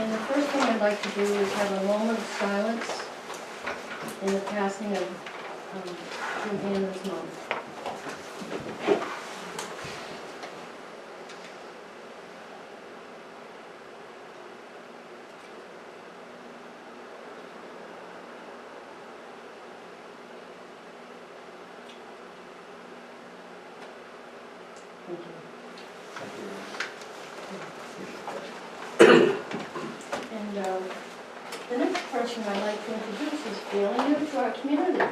And the first thing I'd like to do is have a moment of silence in the passing of Hannah's mom. Thank you. And the next person I'd like to introduce is fairly new to our community.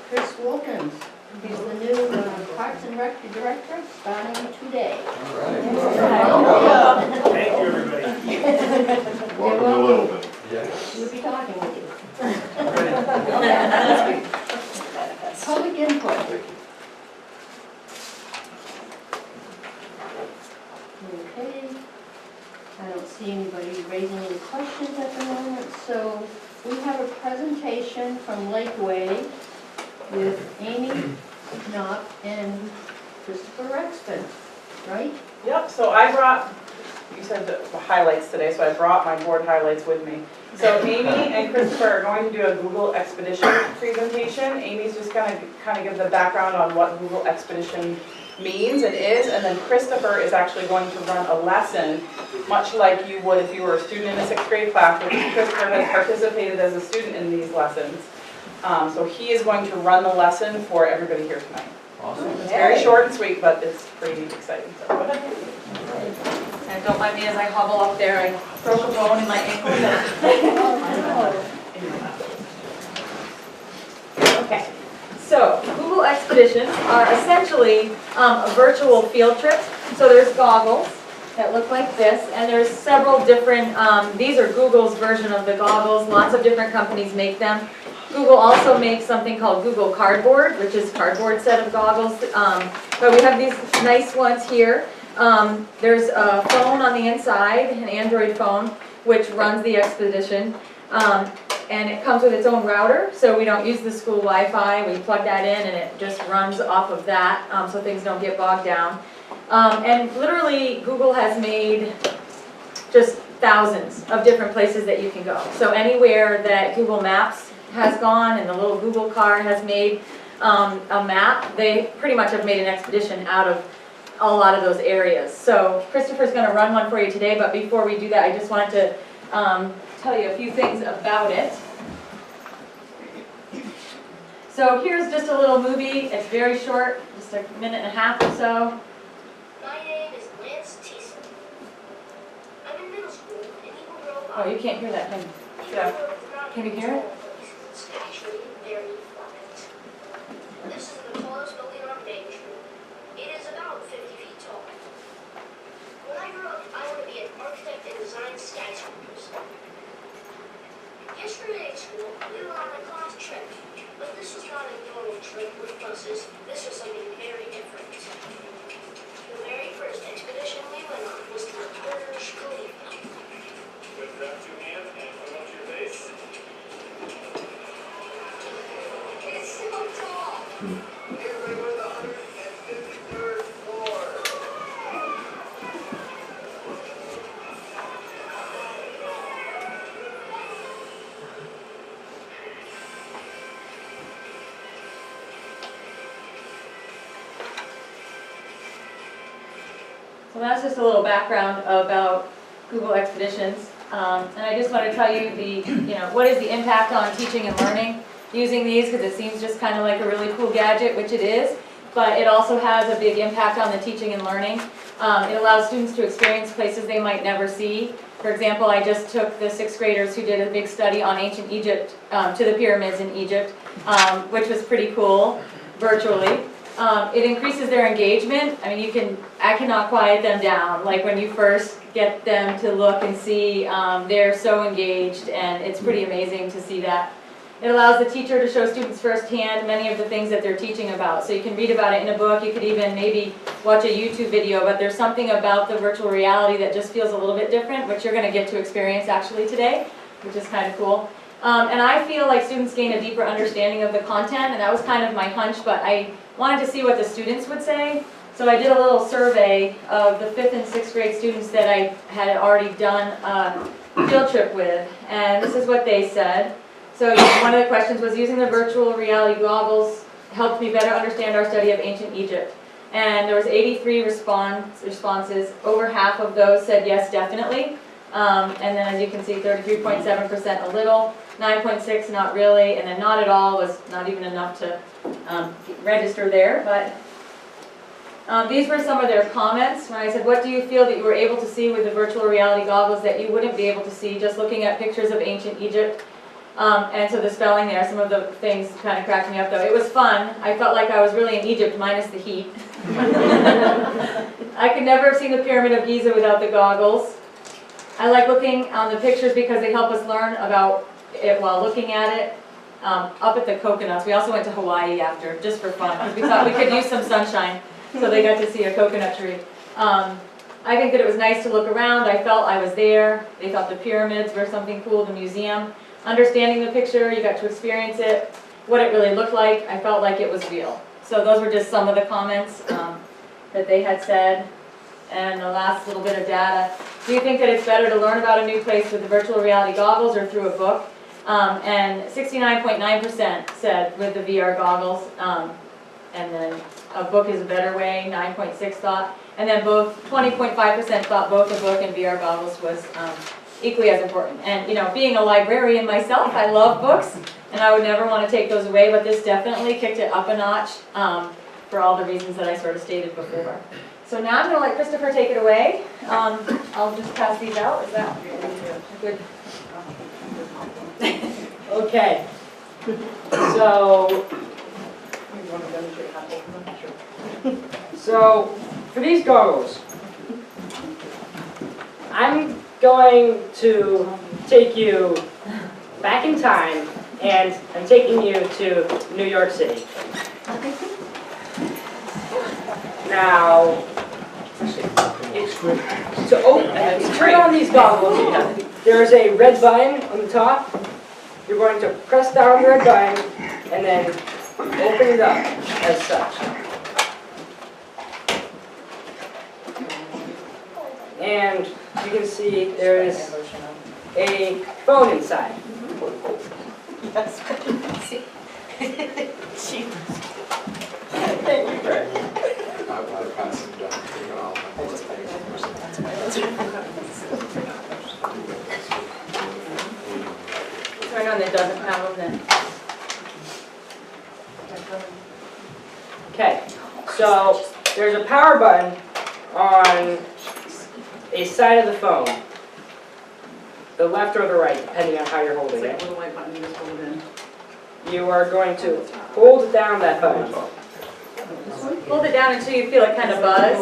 Chris Wilkins. He's the new Parks and Rec Director starting today. All right. Thank you, everybody. Welcome a little bit. Yes. We'll be talking with you. Public input. Okay. I don't see anybody raising any questions at the moment, so we have a presentation from Lakeway with Amy Knopp and Christopher Rexton, right? Yep, so I brought, you said the highlights today, so I brought my board highlights with me. So Amy and Christopher are going to do a Google Expedition presentation. Amy's just gonna kind of give the background on what Google Expedition means and is, and then Christopher is actually going to run a lesson, much like you would if you were a student in a 6th grade class, which Christopher has participated as a student in these lessons. So he is going to run the lesson for everybody here tonight. Awesome. It's very short and sweet, but it's pretty exciting. So go ahead. And don't mind me as I hobble up there, I broke a bone in my ankle. Okay, so Google Expeditions are essentially a virtual field trip. So there's goggles that look like this, and there's several different, these are Google's version of the goggles. Lots of different companies make them. Google also makes something called Google Cardboard, which is a cardboard set of goggles. But we have these nice ones here. There's a phone on the inside, an Android phone, which runs the Expedition. And it comes with its own router, so we don't use the school Wi-Fi. We plug that in and it just runs off of that, so things don't get bogged down. And literally, Google has made just thousands of different places that you can go. So anywhere that Google Maps has gone and the little Google car has made a map, they pretty much have made an expedition out of a lot of those areas. So Christopher's going to run one for you today, but before we do that, I just wanted to tell you a few things about it. So here's just a little movie. It's very short, just a minute and a half or so. My name is Lance Thiessen. I'm in middle school in Eagle Grove. Oh, you can't hear that, can you? Yeah. Can you hear it? It's actually very flat. This is the tallest building on Main Street. It is about 50 feet tall. When I grew up, I want to be an architect and design skyscrapers. Yesterday at school, we were on a class trip, but this was not a normal trip with buses. This was something very different. The very first expedition we went on was to the Turkish Khalifa. Good grab two hands and put up to your face. It's so tall. Everybody go to the 153rd floor. So that's just a little background about Google Expeditions. And I just want to tell you what is the impact on teaching and learning using these, because it seems just kind of like a really cool gadget, which it is, but it also has a big impact on the teaching and learning. It allows students to experience places they might never see. For example, I just took the 6th graders who did a big study on ancient Egypt, to the pyramids in Egypt, which was pretty cool, virtually. It increases their engagement. I mean, I cannot quiet them down. Like when you first get them to look and see, they're so engaged, and it's pretty amazing to see that. It allows the teacher to show students firsthand many of the things that they're teaching about. So you can read about it in a book, you could even maybe watch a YouTube video, but there's something about the virtual reality that just feels a little bit different, which you're going to get to experience actually today, which is kind of cool. And I feel like students gain a deeper understanding of the content, and that was kind of my hunch, but I wanted to see what the students would say. So I did a little survey of the 5th and 6th grade students that I had already done a field trip with, and this is what they said. So one of the questions was, using the virtual reality goggles helped me better understand our study of ancient Egypt. And there was 83 responses. Over half of those said yes, definitely. And then as you can see, 33.7% a little, 9.6 not really, and then not at all was not even enough to register there. But these were some of their comments. When I said, what do you feel that you were able to see with the virtual reality goggles that you wouldn't be able to see just looking at pictures of ancient Egypt? And so the spelling there, some of the things kind of cracked me up though. It was fun. I felt like I was really in Egypt minus the heat. I could never have seen the Pyramid of Giza without the goggles. I like looking on the pictures because they help us learn about it while looking at it. Up at the coconuts, we also went to Hawaii after, just for fun, because we thought we could use some sunshine. So they got to see a coconut tree. I think that it was nice to look around. I felt I was there. They thought the pyramids were something cool, the museum. Understanding the picture, you got to experience it, what it really looked like. I felt like it was real. So those were just some of the comments that they had said. And the last little bit of data. Do you think that it's better to learn about a new place with the virtual reality goggles or through a book? And 69.9% said with the VR goggles. And then a book is a better way, 9.6 thought. And then both, 20.5% thought both a book and VR goggles was equally as important. And you know, being a librarian myself, I love books, and I would never want to take those away, but this definitely kicked it up a notch for all the reasons that I sort of stated before. So now I'm going to let Christopher take it away. I'll just pass these out. Is that good? Okay. So for these goggles, I'm going to take you back in time, and I'm taking you to New York City. Now, to turn on these goggles, there is a red button on the top. You're going to press down the red button and then open it up as such. And you can see there is a phone inside. Yes. Thank you, Greg. Turn on that doesn't have them then. Okay, so there's a power button on a side of the phone, the left or the right, depending on how you're holding it. Little white button, you just hold it in. You are going to hold down that button. Hold it down until you feel it kind of buzz.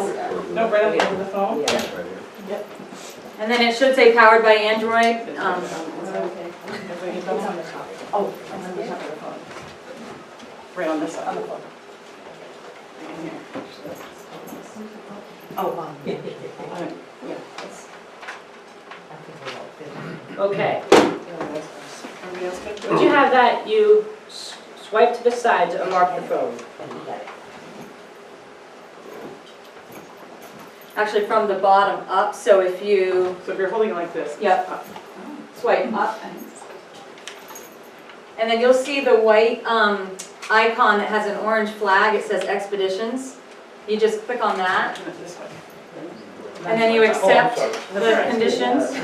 No, right on the end of the phone? Yeah. And then it should say powered by Android. Oh, on the top of the phone. Right on this side, on the phone. Right in here. Oh, yeah. Okay. Everybody else good? Once you have that, you swipe to the side to unlock the phone. Actually from the bottom up, so if you, So if you're holding it like this. yep, up. swipe up. And then you'll see the white icon that has an orange flag, it says Expeditions. You just click on that, Turn it this way. and then you accept the conditions.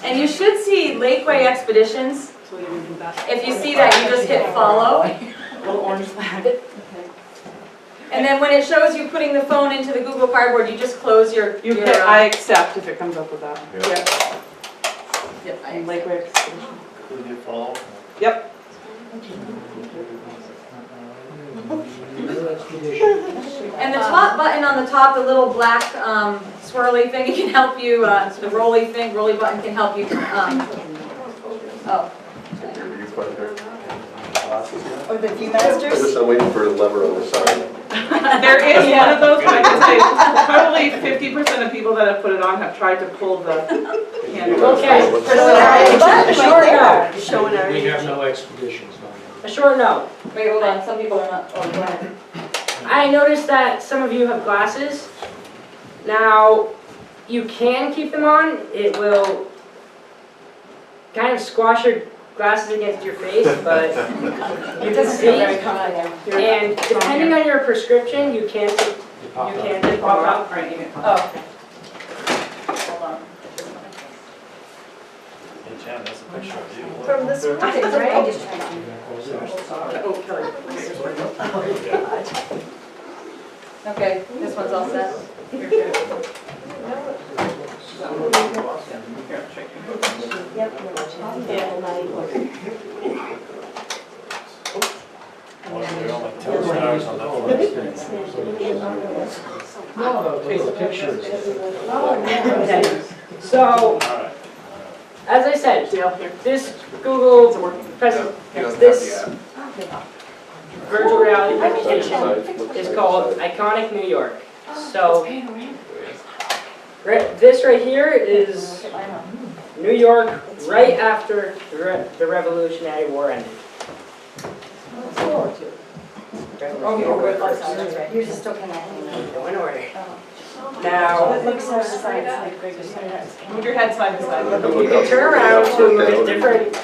And you should see Lakeway Expeditions. So you do that. If you see that, you just hit follow. Little orange flag. And then when it shows you putting the phone into the Google Cardboard, you just close your... You hit I accept if it comes up with that. Yeah. Yep. And Lakeway Expedition. Could you follow? Yep. And the top button on the top, the little black swirly thing, it can help you, the rolly button can help you, oh. You put their glasses on? Or the Viewmasters? I'm waiting for a lever on the side. There is one of those, but I can say probably 50% of people that have put it on have tried to pull the handle. Okay. What's A short note. We have no expeditions on A short note. Wait, hold on, some people are not, oh, go ahead. I noticed that some of you have glasses. Now, you can keep them on. It will kind of squash your glasses against your face, but you can see. And depending on your prescription, you can take them off. Right, you can- Oh, okay. Hold on. Hey, Jan, that's a picture of you. From this morning, right? Oh, Kelly. Okay, this one's all set. You're good. Here, I'll check your We're on like 2 stars on Netflix. Okay. So, Alright. as I said, this Google this virtual reality presentation is called Iconic New York. So, this right here is New York right after the Revolutionary War ended. You're just still connecting. Go in order. Now, Look side to side. Move your head side to side. you can turn around to look at different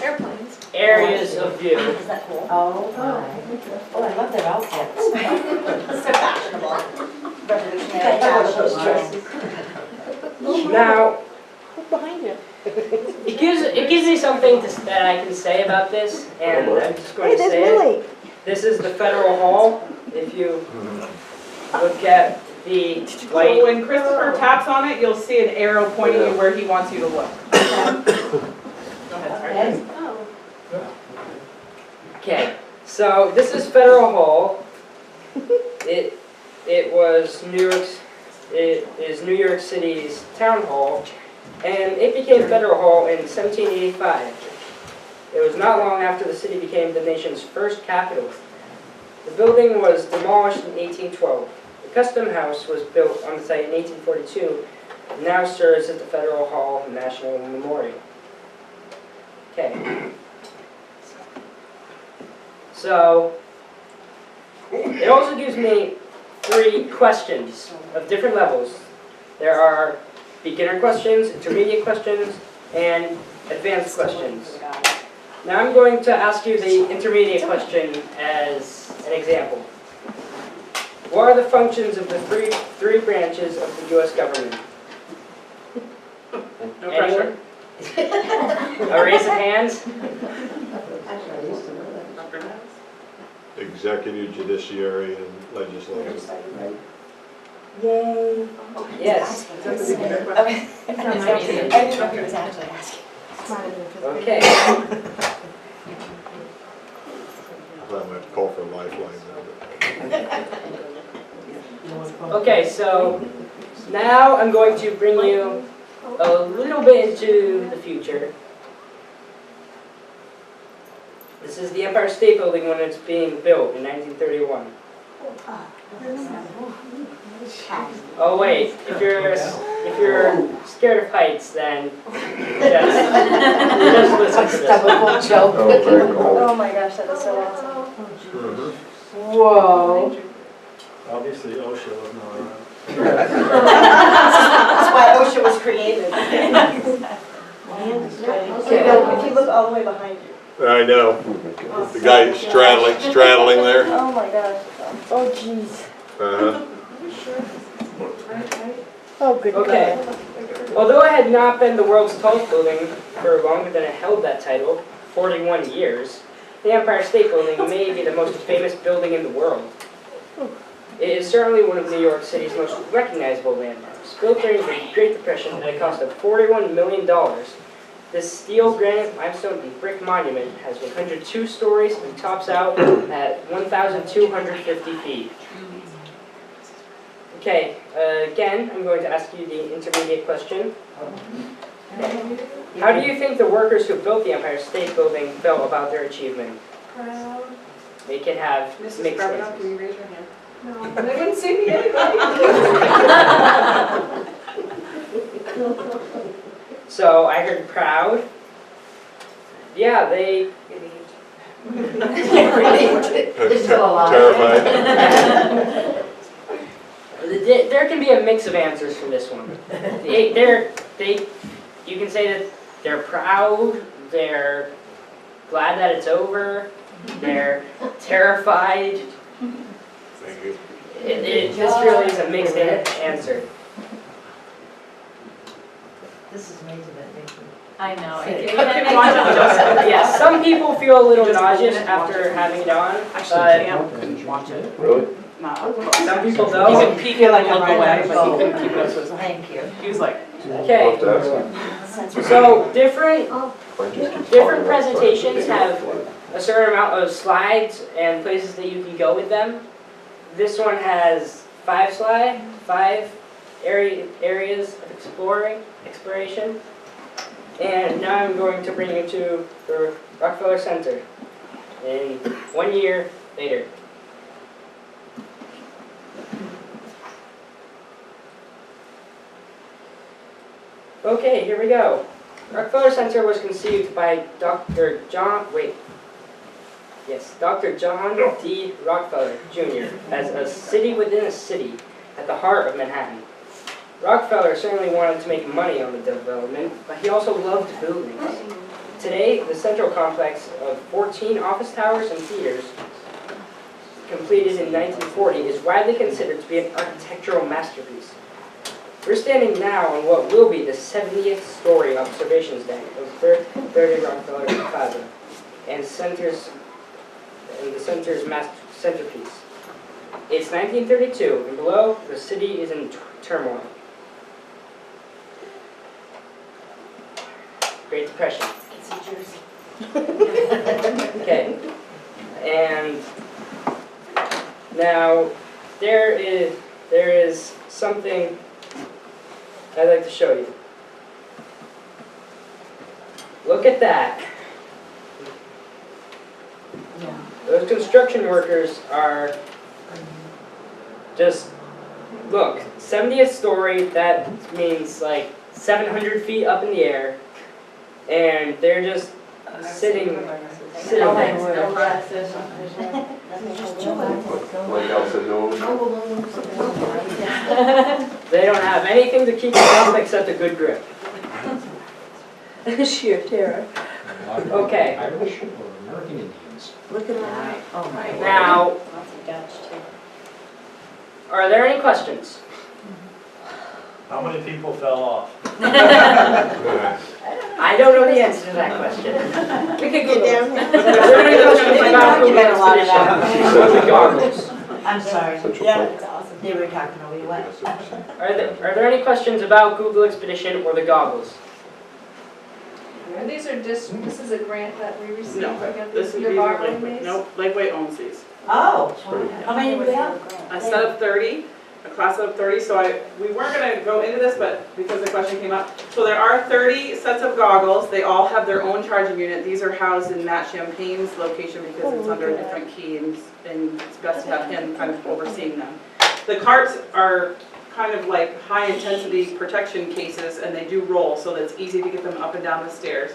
areas of view. Is that cool? Oh, oh, I love their outfits. So fashionable. Revolutionary fashion. Now, it gives me something that I can say about this, and I'm just going to say it. This is the Federal Hall. If you look at the So light, when Christopher taps on it, you'll see an arrow pointing you where he wants you to look. Go ahead, sorry. okay. So this is Federal Hall. It was it is New York City's town hall, and it became Federal Hall in 1785. It was not long after the city became the nation's first capital. The building was demolished in 1812. The Custom House was built on the site in 1842 and now serves as the Federal Hall National Memorial. Okay. So, it also gives me 3 questions of different levels. There are beginner questions, intermediate questions, and advanced questions. Now I'm going to ask you the intermediate question as an example. What are the functions of the three branches of the U.S. government? No pressure. A raise of hands? Executive, judiciary, and legislative. Yay. Yes. That's a beginner question. Okay. I didn't know if he was actually asking. Okay. I thought I might call for a lifeline there. Okay, so now I'm going to bring you a little bit into the future. This is the Empire State Building when it's being built in 1931. Oh wait, if you're scared of heights, then just listen to this. joke. Oh, very cool. Oh my gosh, that is so awesome. Whoa. Obviously OSHA wasn't around. That's why OSHA was created. If you look all the way behind you. I know. The guy straddling there. Oh my gosh. Oh jeez. Uh-huh. Oh good Okay. Although it had not been the world's tallest building for longer than it held that title, 41 years, the Empire State Building may be the most famous building in the world. It is certainly one of New York City's most recognizable landmarks. Built during the Great Depression at a cost of $41 million, this steel, granite, limestone, and brick monument has 102 stories and tops out at 1,250 feet. Okay, again, I'm going to ask you the intermediate question. Okay. How do you think the workers who built the Empire State Building felt about their achievement? Proud. They can have Mrs. mixed Bravino, answers. can you raise your hand? No. They didn't see me anyway. So I heard proud. Yeah, they They're still alive. Terrified. There can be a mix of answers for this one. You can say that they're proud, they're glad that it's over, they're terrified. Thank you. It just really is a mixed answer. This is amazing that it makes me. I know. Yes, some people feel a little nauseous after having it on, Actually, but couldn't watch it. Really? some people He don't. could peek and like look away, but he couldn't keep it. Thank you. He was like, Okay, We'll have to ask him. so different Mine just keeps different popping up, presentations so- have a certain amount of slides and places that you can go with them. This one has 5 areas of exploration. And now I'm going to bring you to the Rockefeller Center in 1 year later. Okay, here we go. Rockefeller Center was conceived by Dr. John D. Rockefeller, Jr. as a city within a city at the heart of Manhattan. Rockefeller certainly wanted to make money on the development, but he also loved buildings. Today, the central complex of 14 office towers and theaters, completed in 1940, is widely considered to be an architectural masterpiece. We're standing now on what will be the 70th story observations deck of 30 Rockefeller Plaza, and the center's centerpiece. It's 1932, and below, the city is in turmoil. Great Depression. It's a Jersey. Okay, and now there is something I'd like to show you. Look at that. Yeah. Those construction workers are just, look, 70th story, that means like 700 feet up in the air, and they're just sitting there. Like Al said, no. They don't have anything to keep them up except a good grip. Sheer terror. Okay. Irish or American Indians. Look at that. Oh my word. Now, Lots of Dutch too. are there any questions? How many people fell off? I don't know the answer to that question. We could go Get there. down Are there any questions They about document a lot of that. Google goggles? I'm sorry. Central Yeah, Park. it's awesome. They were talking over you. What? Are there any questions about Google Expedition or the goggles? And these are just, this is a grant that we received. no, We got this these, would you're be borrowing Lakeway. these? Nope, Lakeway owns these. Oh, how many do we have? I set up 30, a class of 30, so we weren't going to go into this, but because the question came up. So there are 30 sets of goggles. They all have their own charging unit. These are housed in Matt Champagne's location because it's under a different key, and it's best to have him kind of overseeing them. The carts are kind of like high-intensity protection cases, and they do roll, so that it's easy to get them up and down the stairs.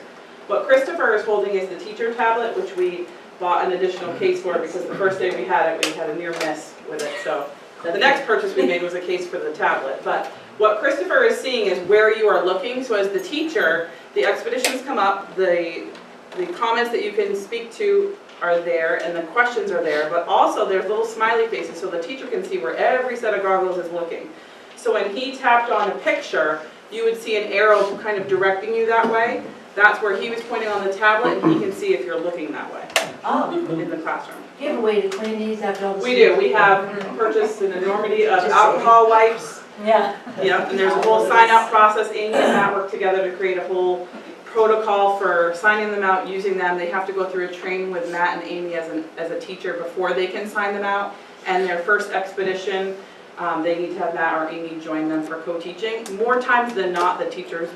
What Christopher is holding is the teacher tablet, which we bought an additional case for because the first day we had it, we had a near miss with it. So the next purchase we made was a case for the tablet. But what Christopher is seeing is where you are looking. So as the teacher, the expeditions come up, the comments that you can speak to are there, and the questions are there, but also there's little smiley faces so the teacher can see where every set of goggles is looking. So when he tapped on a picture, you would see an arrow kind of directing you that way. That's where he was pointing on the tablet, and he can see if you're looking that way Oh, in the classroom. do you have a way to clean these after all the? We do. We have purchased an enormity of alcohol wipes. Yeah. Yep, and there's a whole sign-out process. Amy and Matt work together to create a whole protocol for signing them out, using them. They have to go through a training with Matt and Amy as a teacher before they can sign them out. And their first expedition, they need to have Matt or Amy join them for co-teaching. More times than not, the teachers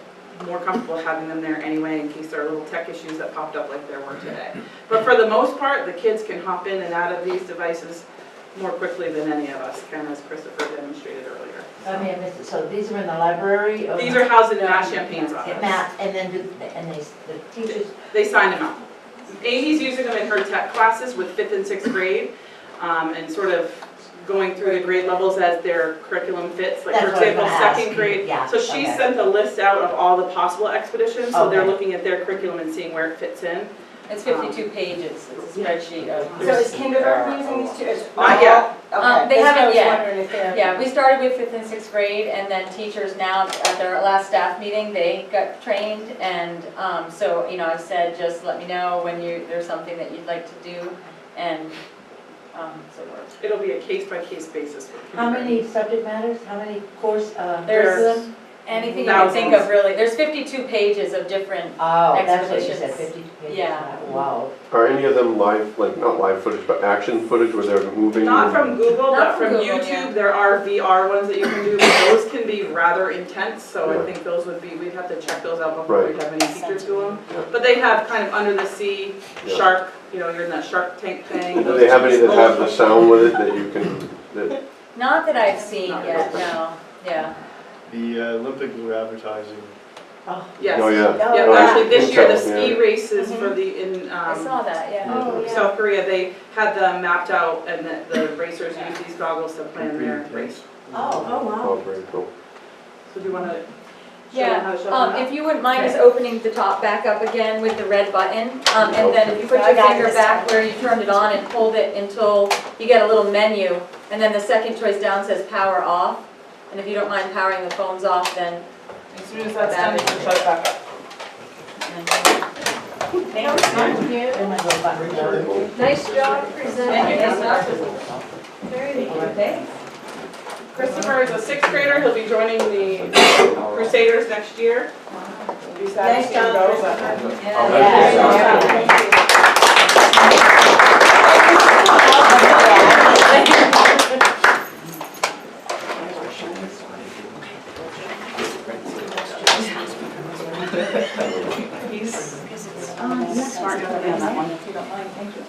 more comfortable having them there anyway in case there are little tech issues that popped up like there were today. But for the most part, the kids can hop in and out of these devices more quickly than any of us can, as Christopher demonstrated earlier. I mean, I missed it. So these are in the library? or- These are housed in Matt Champagne's Yeah, office. Matt, and then the teachers, They sign them out. Amy's using them in her tech classes with 5th and 6th grade, and sort of going through the grade levels as their curriculum fits. Like, for That's what I was example, gonna ask. 2nd grade. Yeah, So she okay. sent a list out of all the possible expeditions, so they're Okay. looking at their curriculum and seeing where it fits in. It's 52 pages, it's a spreadsheet of. So is kindergarten using these two? Not yet. Okay. They That's what I haven't was yet. wondering if they're. Yeah, we started with 5th and 6th grade, and then teachers now, at their last staff meeting, they got trained, and so, you know, I've said, just let me know when there's something that you'd like to do, and so we're. It'll be a case-by-case basis. for How kindergarten. many subject matters, how many course, There's curriculum? anything you can think of, really. There's 52 pages of different, Oh, that's what you said, expeditions. 52 pages. Yeah. Wow. Are any of them live, like, not live footage, but action footage where they're moving? Not from Google, Not but from from Google, YouTube, yeah. there are VR ones that you can do, but those can be rather intense, so Yeah. I think those would be, we'd have to check those out before Right. we'd have any teachers do them. Yeah. But they have kind of under the sea, Yeah. shark, you know, you're in that shark tank thing. Do they have any that have the sound with it that you can, that, not that I've seen Not yet, really. no, yeah. The Olympics were advertising. Yes. oh, yeah. Yeah, Oh, actually, this year, the Intel, ski yeah. races for the, I saw that, yeah. Oh, yeah. South Korea, they had them mapped out, and the racers use these goggles to plan their race. Oh, wow. Oh, very cool. So do you want to show them how to show them Yeah, that? if you wouldn't mind just opening the top back up again with the red button, and then if you put I your got finger this back one. where you turned it on and hold it until you get a little menu, and then the second choice down says power off, and if you don't mind powering the phones off, then. As soon as that's done, you can shut it back up. Thank you. There's my little button. Very cool. Nice job Thank presenting. you. Very good. Thanks. Christopher is a 6th grader, he'll be joining the Crusaders next year. Be sad to see him go, but. He's smart enough to be on that one, if you don't mind, thank you.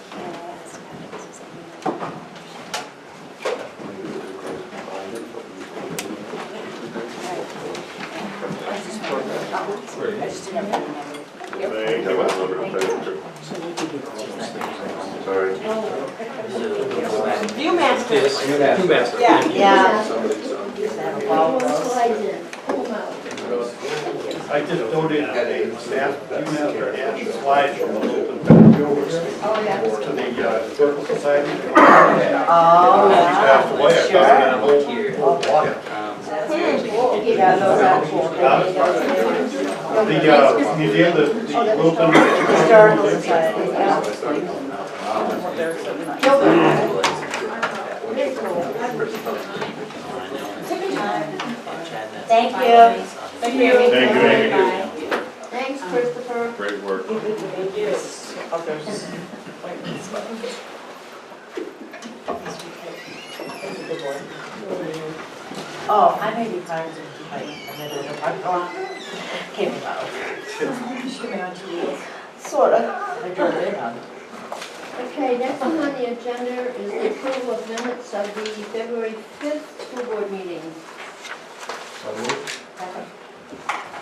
Sorry. Viewmaster. Yeah. Yeah. Pull those slides in, pull them out. I just donated a staff Viewmaster and slides from the Littleton Oh, yeah. to the Historical Society. He Oh, passed away, I sure. got a whole lot. Yeah, those are cool. The museum, the Littleton. Historical Society, yeah. Very cool. Thank you. Thank you. Thank you, Amy. Thanks, Christopher. Great work. Yes. Okay. Oh, I may be friends with like a middle of the parking lot. Came about. Sort of. I drove in on it. Okay, next one on the agenda is the approval of minutes of the February 5th school board meeting.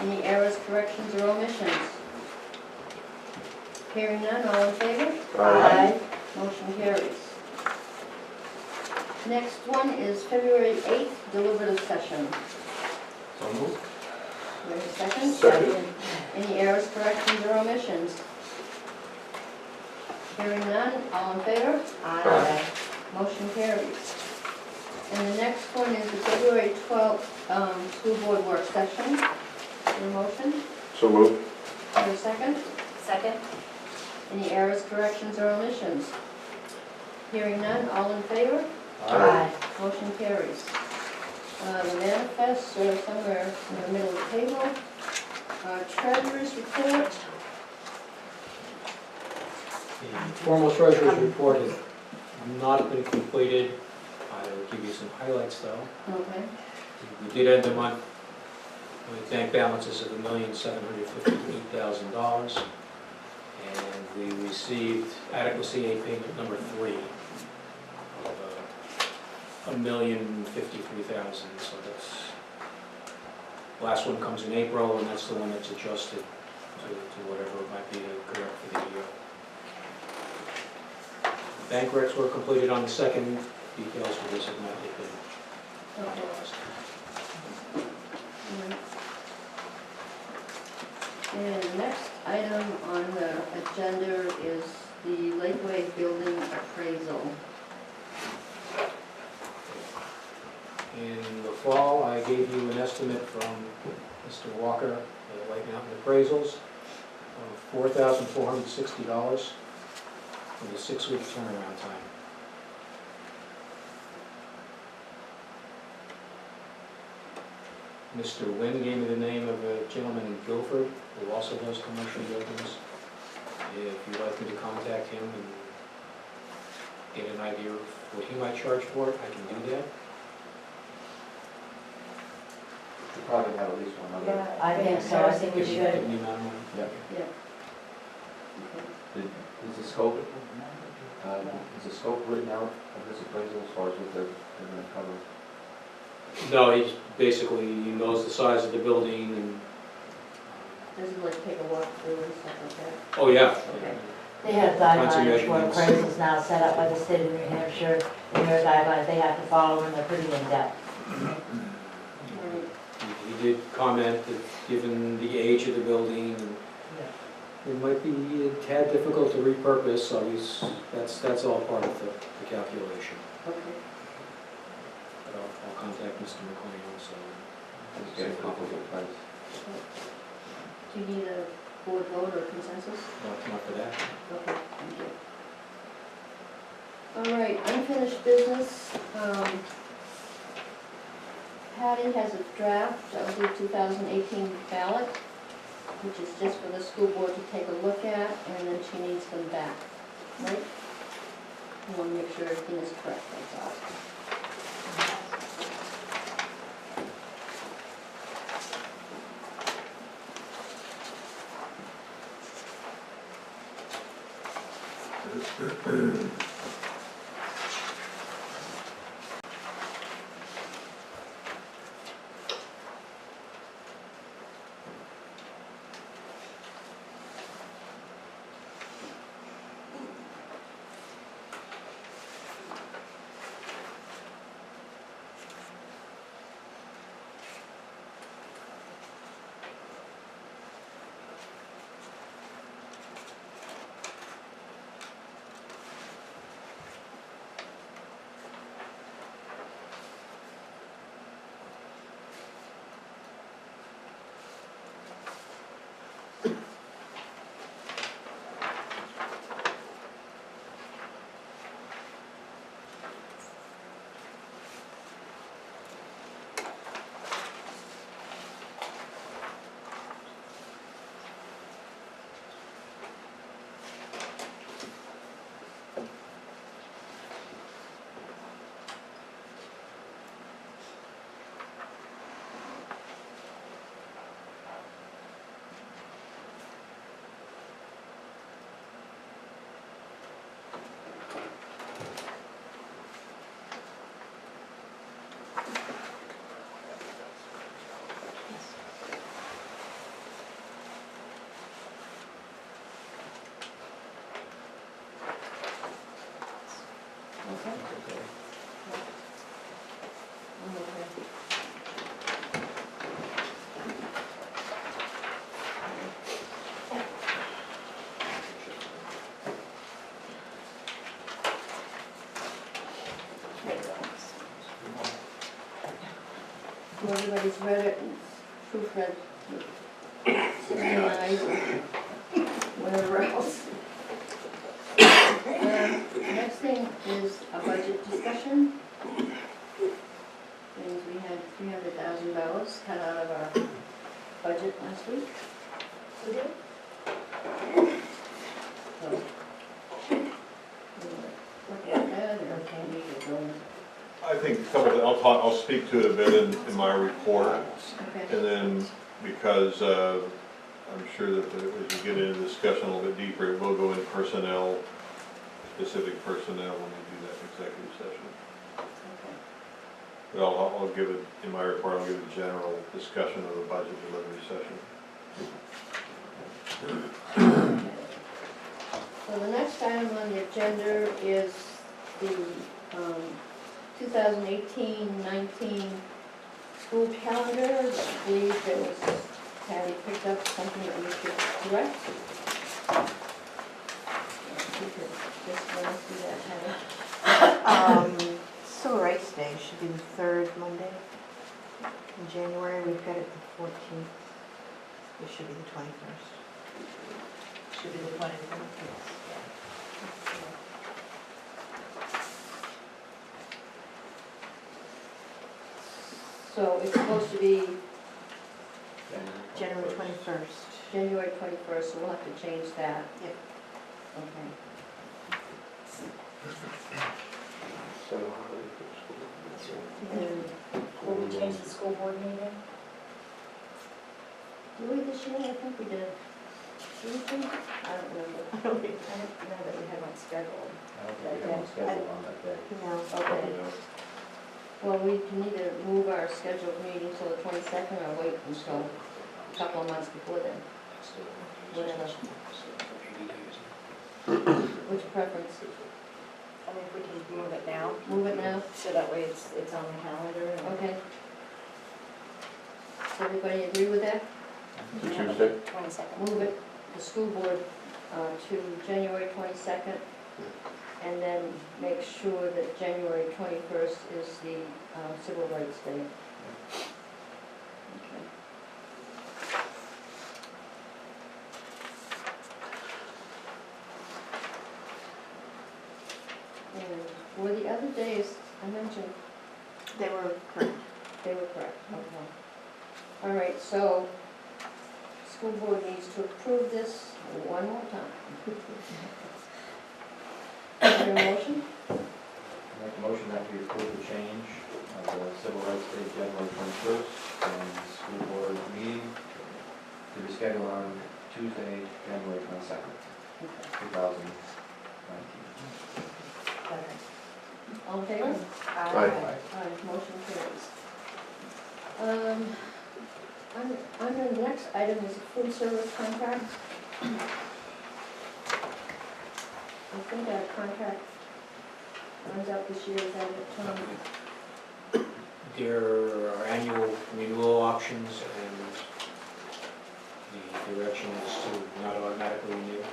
Any errors, corrections, or omissions? Hearing none, all in favor? Aye. Motion carries. Next one is February 8th deliberative session. Wait a second. Second. Any errors, corrections, or omissions? Hearing none, all in favor? Aye. Motion carries. And the next one is the February 12th school board work session. Your motion, So moved. for a second. Second? Any errors, corrections, or omissions? Hearing none, all in favor? Aye. Motion carries. The manifests are somewhere in the middle of the table. Treasurer's report. The formal treasurer's report has not been completed. I will give you some highlights though. Okay. We did end the month with bank balances of $1,758,000. And we received adequacy aid payment number 3 of $1,053,000. So that's, last one comes in April, and that's the one that's adjusted to whatever it might be correct for the year. bank recs were completed on the 2nd. Details for this have not yet been Okay. finalized. And the next item on the agenda is the Lakeway Building appraisal. In the fall, I gave you an estimate from Mr. Walker at White Mountain Appraisals of $4,460 with a 6-week turnaround time. Mr. Wynn gave me the name of a gentleman in Guilford who also does commercial buildings. If you'd like me to contact him and get an idea of what he might charge for it, I can do that. You probably have at least one other. I think so, I think we Give should. me the amount of money. Yeah. Okay. Is the scope written out of this appraisal as far as what they're going to cover? No, he basically knows the size of the building and, Does it like take a walk through and stuff like that? oh yeah. Okay. They have Tons of guidelines for measurements. appraisals now set up by the state of New Hampshire, and their guidelines they have to follow, and they're pretty in-depth. He did comment that given the age of the building, it might be a tad difficult to repurpose, so that's all part of the calculation. Okay. But I'll contact Mr. McLean also. Just get a comparable price. Do you need a board vote or consensus? Not for that. Okay, thank you. All right, unfinished business. Patty has a draft of the 2018 ballot, which is just for the school board to take a look at, and then she needs them back, right? I want to make sure everything is correct, that's all. Okay? I'm okay. Well, everybody's read it and proofread, organized, whatever else. Next thing is a budget discussion. Means we had $300,000 cut out of our budget last week. We did. So, look at that, or can we get going? I think a couple of, I'll speak to it a bit in my report. Okay. And then, because I'm sure that as you get into discussion a little bit deeper, it will go in personnel, specific personnel when we do that executive session. Okay. But I'll give it, in my report, I'll give a general discussion of the budget delivery session. So the next item on the agenda is the 2018-19 school calendar. I believe there was, Patty picked up something that we should correct. If you could just let us do that, Patty. Civil Rights Day should be the third Monday in January. We've got it the 14th. It should be the 21st. Should be the 21st, yes. So it's supposed to be January 21st. January 21st, so we'll have to change that. Yep. Okay. So, holiday for school. And Will we change the school board meeting? did we this year? I think we did. Did we think? I don't remember. I don't know that we had one scheduled. I don't think we have a schedule on that day. No. Okay. Well, we can either move our scheduled meeting till the 22nd or wait until a couple of months before then. Whatever. Which preference? I mean, if we can move it now, Move it now? so that way it's on the calendar. and- Okay. Does everybody agree with that? Tuesday? 22nd. Move it, the school board, to January 22nd, and then make sure that January 21st is the Civil Rights Day. Okay. And were the other days, I mentioned, They were correct. they were correct, okay. All right, so, school board needs to approve this one more time. Is there a motion? Make a motion that we approve the change of the Civil Rights Day, January 21st, and the school board meeting to be scheduled on Tuesday, January 22nd, 2019. All in favor? Aye. Motion carries. Under the next item is a food service contract. I think our contract runs out this year, is that it, Tom? There are annual renewal options, and the direction is to not automatically renew.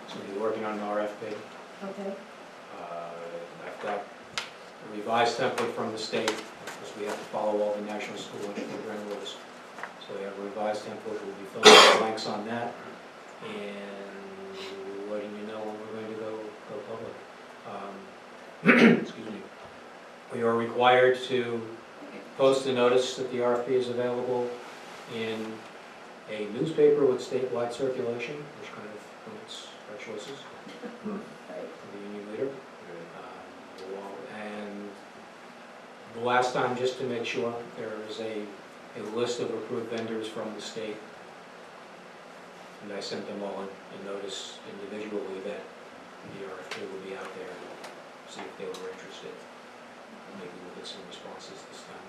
So we're working on an RFP. Okay, I've got a revised template from the state, because we have to follow all the national school lunch program rules. So we have a revised template, we'll be filling in the blanks on that, and letting you know when we're going to go public. Excuse me. We are required to post a notice that the RFP is available in a newspaper with statewide circulation, which kind of promotes our choices for the union leader. And the last time, just to make sure, there is a list of approved vendors from the state. And I sent them all a notice individually that the RFP will be out there, see if they were interested. Maybe we'll get some responses this time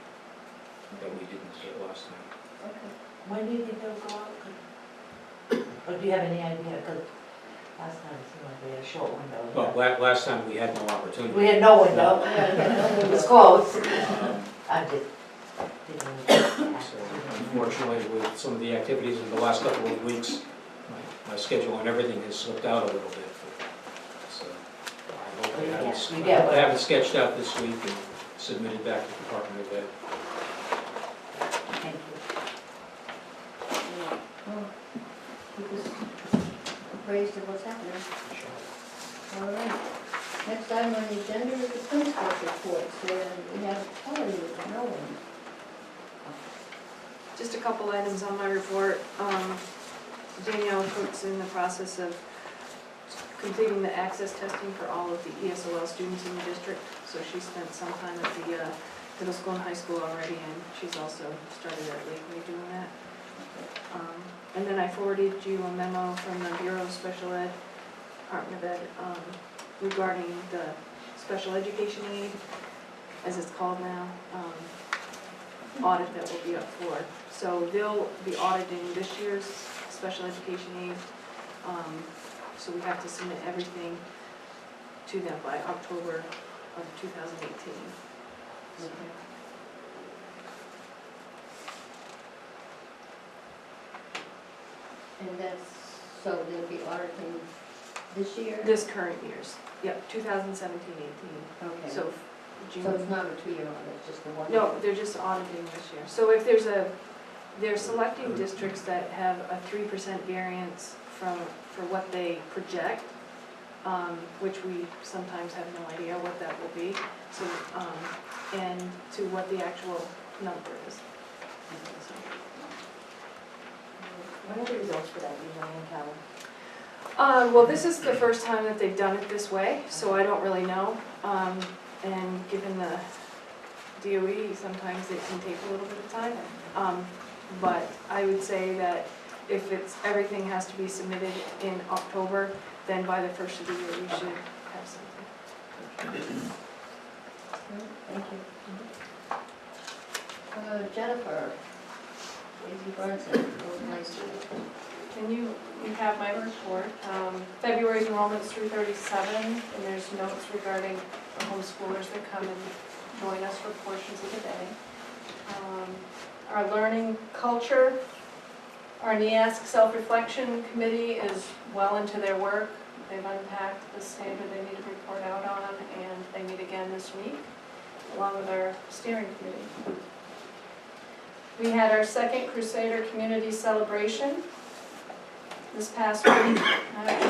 that we didn't get last time. okay. When do you think they'll go out? Or do you have any idea? Because last time it seemed like we had a short window. Well, last time we had no opportunity. We had no window. It was close. I did. So unfortunately, with some of the activities in the last couple of weeks, my schedule and everything has slipped out a little bit. So I hope I have it sketched out this week and submitted back to the Department of Ed. Thank you. Well, keep us appraised of what's happening. All right. Next item on the agenda is the principal's reports, and we have Kelly with no one. Just a couple items on my report. Danielle Cook's in the process of completing the access testing for all of the ESOL students in the district. So she spent some time at the middle school and high school already, and she's also started at Lakeway doing that. And then I forwarded you a memo from the Bureau of Special Ed, Department of Ed, regarding the special education aid, as it's called now, audit that will be up for. So they'll be auditing this year's special education aid. So we have to submit everything to them by October of 2018. And that's, so they'll be auditing this year? This current year's, yep, 2017-18. Okay. So June. So it's not a 2-year audit, it's just the one? No, they're just auditing this year. So if they're selecting districts that have a 3% variance for what they project, which we sometimes have no idea what that will be, so, and to what the actual number is. So, When are the results for that usually in Calvin? well, this is the first time that they've done it this way, so I don't really know. And given the DOE, sometimes it can take a little bit of time. But I would say that if everything has to be submitted in October, then by the first of the year, we should have something. Thank you. Jennifer, Daisy Brunson, Golden High School. You have my report. February's enrollment's through 37, and there's notes regarding the homeschoolers that come and join us for portions of the day. Our learning culture, our NEASC self-reflection committee is well into their work. They've unpacked the standard they need to report out on, and they meet again this week, along with our steering committee. We had our second Crusader community celebration this past week.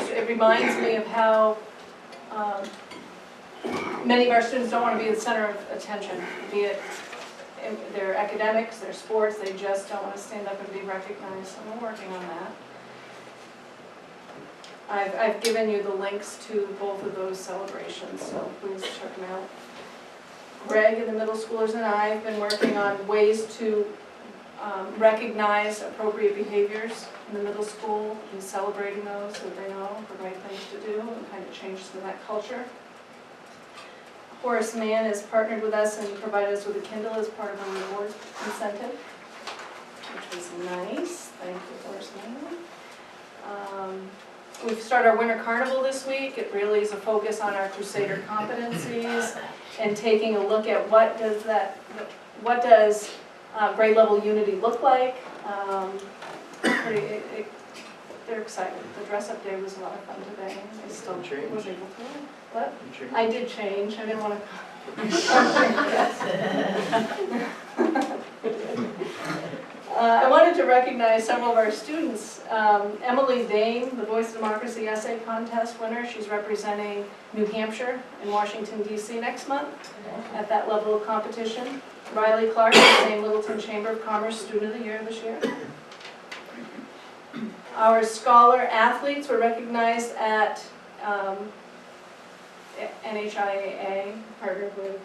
It reminds me of how many of our students don't want to be the center of attention, be it in their academics, their sports, they just don't want to stand up and be recognized, and we're working on that. I've given you the links to both of those celebrations, so please check them out. Greg and the middle schoolers and I have been working on ways to recognize appropriate behaviors in the middle school and celebrating those so that they know the right things to do and kind of changes in that culture. Horace Mann has partnered with us and provided us with a Kindle as part of a reward incentive, which was nice. Thank you, Horace Mann. We've started our winter carnival this week. It really is a focus on our Crusader competencies and taking a look at what does grade level unity look like. They're excited. The dress-up day was a lot of fun today. I still was able to. What? I did change. I didn't want to. I wanted to recognize several of our students. Emily Dane, the Voice of Democracy Essay Contest winner. She's representing New Hampshire and Washington, D.C. next month at that level of competition. Riley Clark is named Littleton Chamber of Commerce Student of the Year this year. Our scholar athletes were recognized at NHIAA, partnered with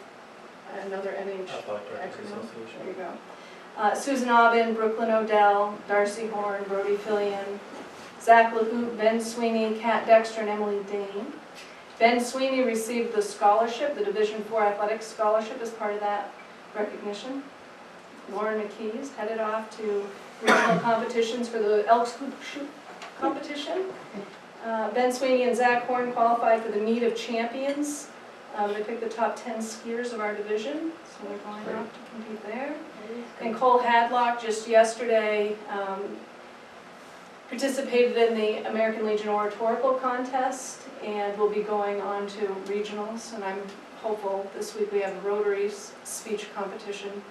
another NH. There you go. Susan Aubin, Brooklyn Odell, Darcy Horn, Brody Fillion, Zach LaHoot, Ben Sweeney, Kat Dexter, and Emily Dane. Ben Sweeney received the scholarship, the Division IV Athletics Scholarship, as part of that recognition. Lauren McKee's headed off to regional competitions for the Elks Hoop Shoot competition. Ben Sweeney and Zach Horn qualified for the Meet of Champions. They picked the top 10 skiers of our division, so they're going off to compete there. And Cole Hadlock just yesterday participated in the American Legion Oratorical Contest and will be going on to regionals. And I'm hopeful this week we have a Rotaries speech competition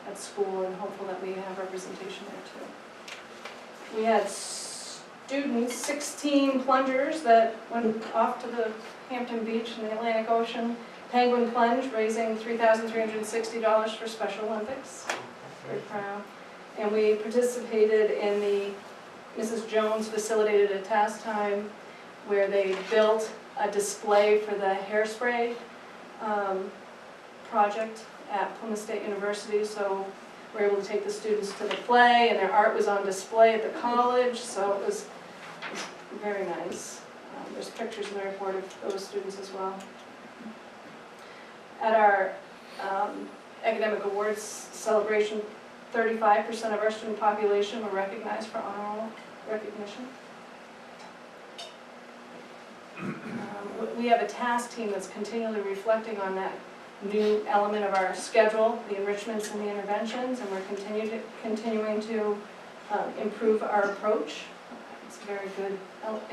at school and hopeful that we have representation there too. We had students, 16 plungers that went off to the Hampton Beach in the Atlantic Ocean Penguin Plunge, raising $3,360 for Special Olympics. Very proud. And we participated in the Mrs. Jones facilitated a task time where they built a display for the hairspray project at Plymouth State University. So we were able to take the students to the play, and their art was on display at the college, so it was very nice. There's pictures in the report of those students as well. At our academic awards celebration, 35% of our student population were recognized for honor roll recognition. we have a task team that's continually reflecting on that new element of our schedule, the enrichments and the interventions, and we're continuing to improve our approach. It's very good,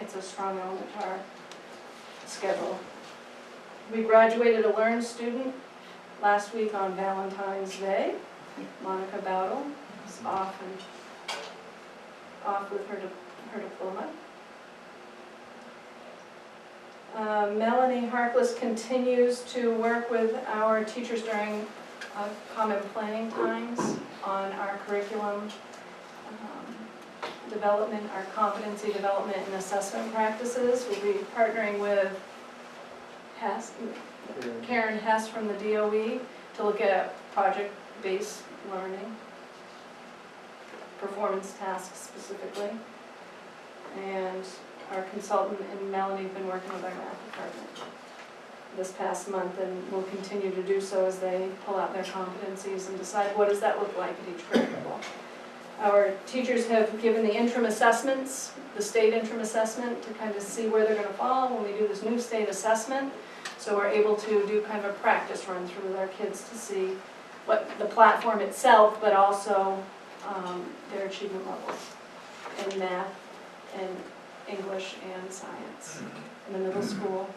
it's a strong element to our schedule. We graduated a Learn student last week on Valentine's Day. Monica Bowdle is off with her diploma. Melanie Harkless continues to work with our teachers during common planning times on our curriculum development, our competency development and assessment practices. We'll be partnering with Karen Hess from the DOE to look at project-based learning, performance tasks specifically. And our consultant and Melanie have been working with our math department this past month and will continue to do so as they pull out their competencies and decide what does that look like at each grade level. Our teachers have given the interim assessments, the state interim assessment, to kind of see where they're going to fall when we do this new state assessment. So we're able to do kind of a practice run through with our kids to see what the platform itself, but also their achievement levels in math and English and science in the middle school.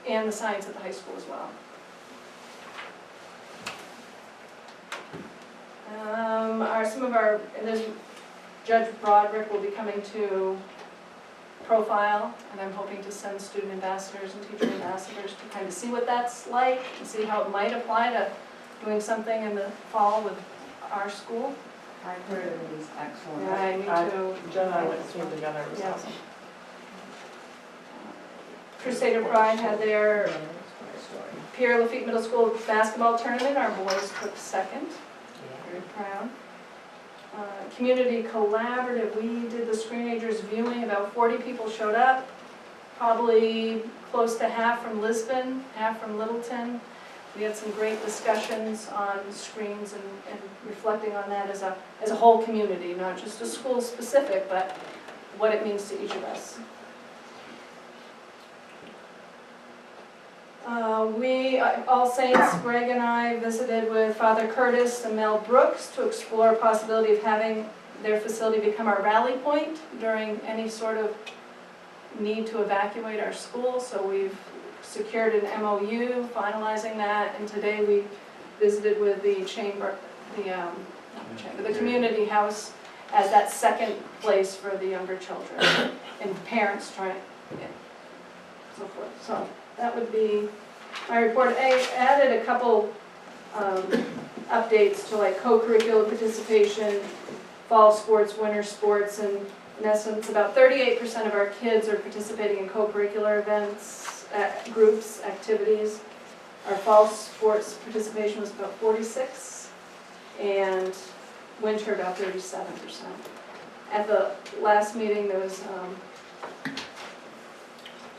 And the science at the high school as well. And there's Judge Broderick will be coming to profile, and I'm hoping to send student ambassadors and teacher ambassadors to kind of see what that's like and see how it might apply to doing something in the fall with our school. I heard it was excellent. Yeah, me too. Jen and I went to see them together, it was Yeah. awesome. Crusader Pride had their Pierre Lafitte Middle School basketball tournament. Our boys took second. Very proud. Community Collaborative, we did the Screenagers viewing. About 40 people showed up. Probably close to half from Lisbon, half from Littleton. We had some great discussions on screens and reflecting on that as a whole community, not just a school specific, but what it means to each of us. All Saints, Greg and I visited with Father Curtis and Mel Brooks to explore a possibility of having their facility become our rally point during any sort of need to evacuate our school. So we've secured an MOU, finalizing that, and today we visited with the chamber, the community house as that second place for the younger children and parents trying, yeah, so forth. So that would be my report. I added a couple updates to like co-curricular participation, fall sports, winter sports, and in essence about 38% of our kids are participating in co-curricular events, groups, activities. Our fall sports participation was about 46%, and winter about 37%. At the last meeting there was a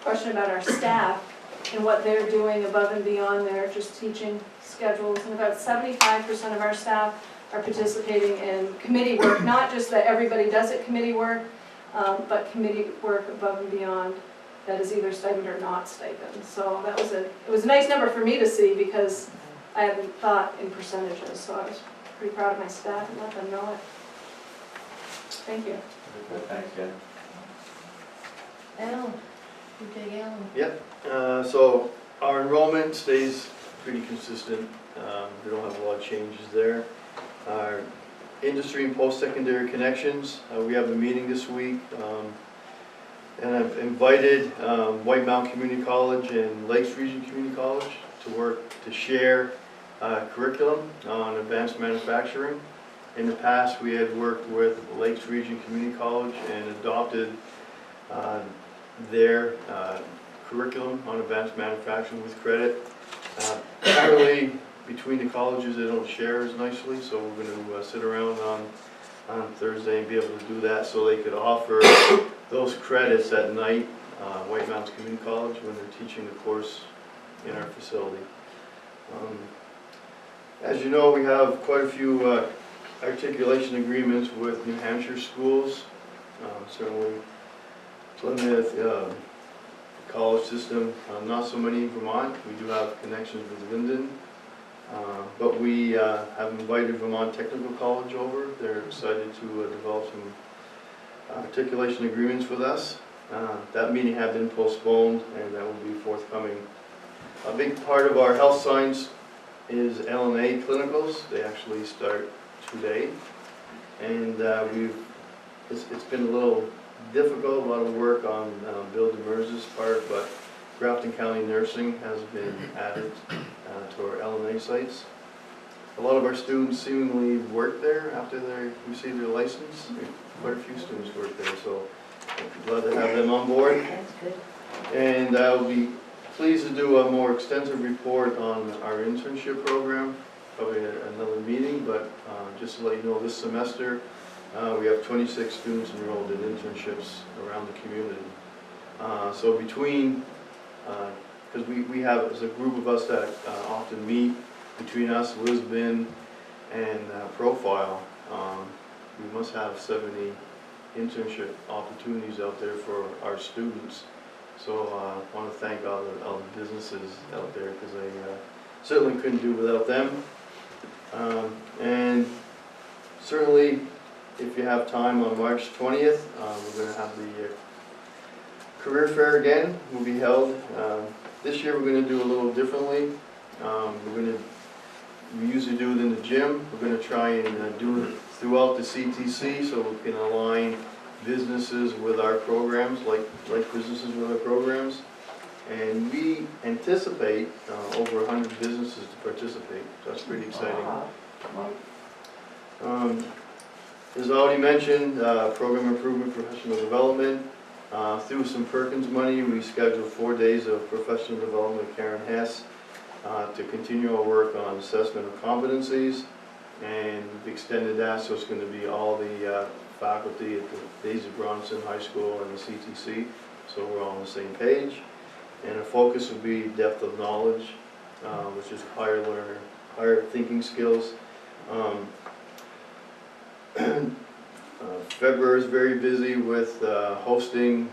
question about our staff and what they're doing above and beyond their just teaching schedules, and about 75% of our staff are participating in committee work, not just that everybody does it committee work, but committee work above and beyond that is either stipend or not stipend. So that was it was a nice number for me to see because I hadn't thought in percentages, so I was pretty proud of my staff and let them know it. Thank you. Thanks, Jen. Alan, you take Alan. Yep, so our enrollment stays pretty consistent. We don't have a lot of changes there. Our industry and post-secondary connections, we have a meeting this week. And I've invited White Mountain Community College and Lakes Region Community College to work to share curriculum on advanced manufacturing. In the past, we had worked with Lakes Region Community College and adopted their curriculum on advanced manufacturing with credit. Apparently, between the colleges, they don't share as nicely, so we're going to sit around on Thursday and be able to do that so they could offer those credits at night, White Mountains Community College, when they're teaching the course in our facility. As you know, we have quite a few articulation agreements with New Hampshire schools. Certainly Plymouth, college system, not so many in Vermont. We do have connections with Linden. But we have invited Vermont Technical College over. They're excited to develop some articulation agreements with us. That meeting had been postponed, and that will be forthcoming. A big part of our health science is LNA clinicals. They actually start today. And it's been a little difficult, a lot of work on Bill Demers's part, but Grafton County Nursing has been added to our LNA sites. A lot of our students seemingly work there after they receive their license. Quite a few students work there, so I'm glad to have them on board. That's good. And I'll be pleased to do a more extensive report on our internship program, probably at another meeting, but just to let you know, this semester we have 26 students enrolled in internships around the community. So between, because we have, as a group of us that often meet, between us, Lisbon, and Profile, we must have 70 internship opportunities out there for our students. So I want to thank all the businesses out there, because I certainly couldn't do without them. And certainly, if you have time on March 20th, we're going to have the career fair again. Will be held. This year we're going to do a little differently. We usually do it in the gym. We're going to try and do it throughout the CTC, so we can align businesses with our programs, like businesses with our programs. And we anticipate over 100 businesses to participate. So that's pretty exciting. As already mentioned, program improvement, professional development. Through some Perkins money, we scheduled 4 days of professional development with Karen Hess to continue our work on assessment of competencies. And we've extended that, so it's going to be all the faculty at the Daisy Bronson High School and the CTC, so we're all on the same page. And the focus will be depth of knowledge, which is higher thinking skills. February is very busy with hosting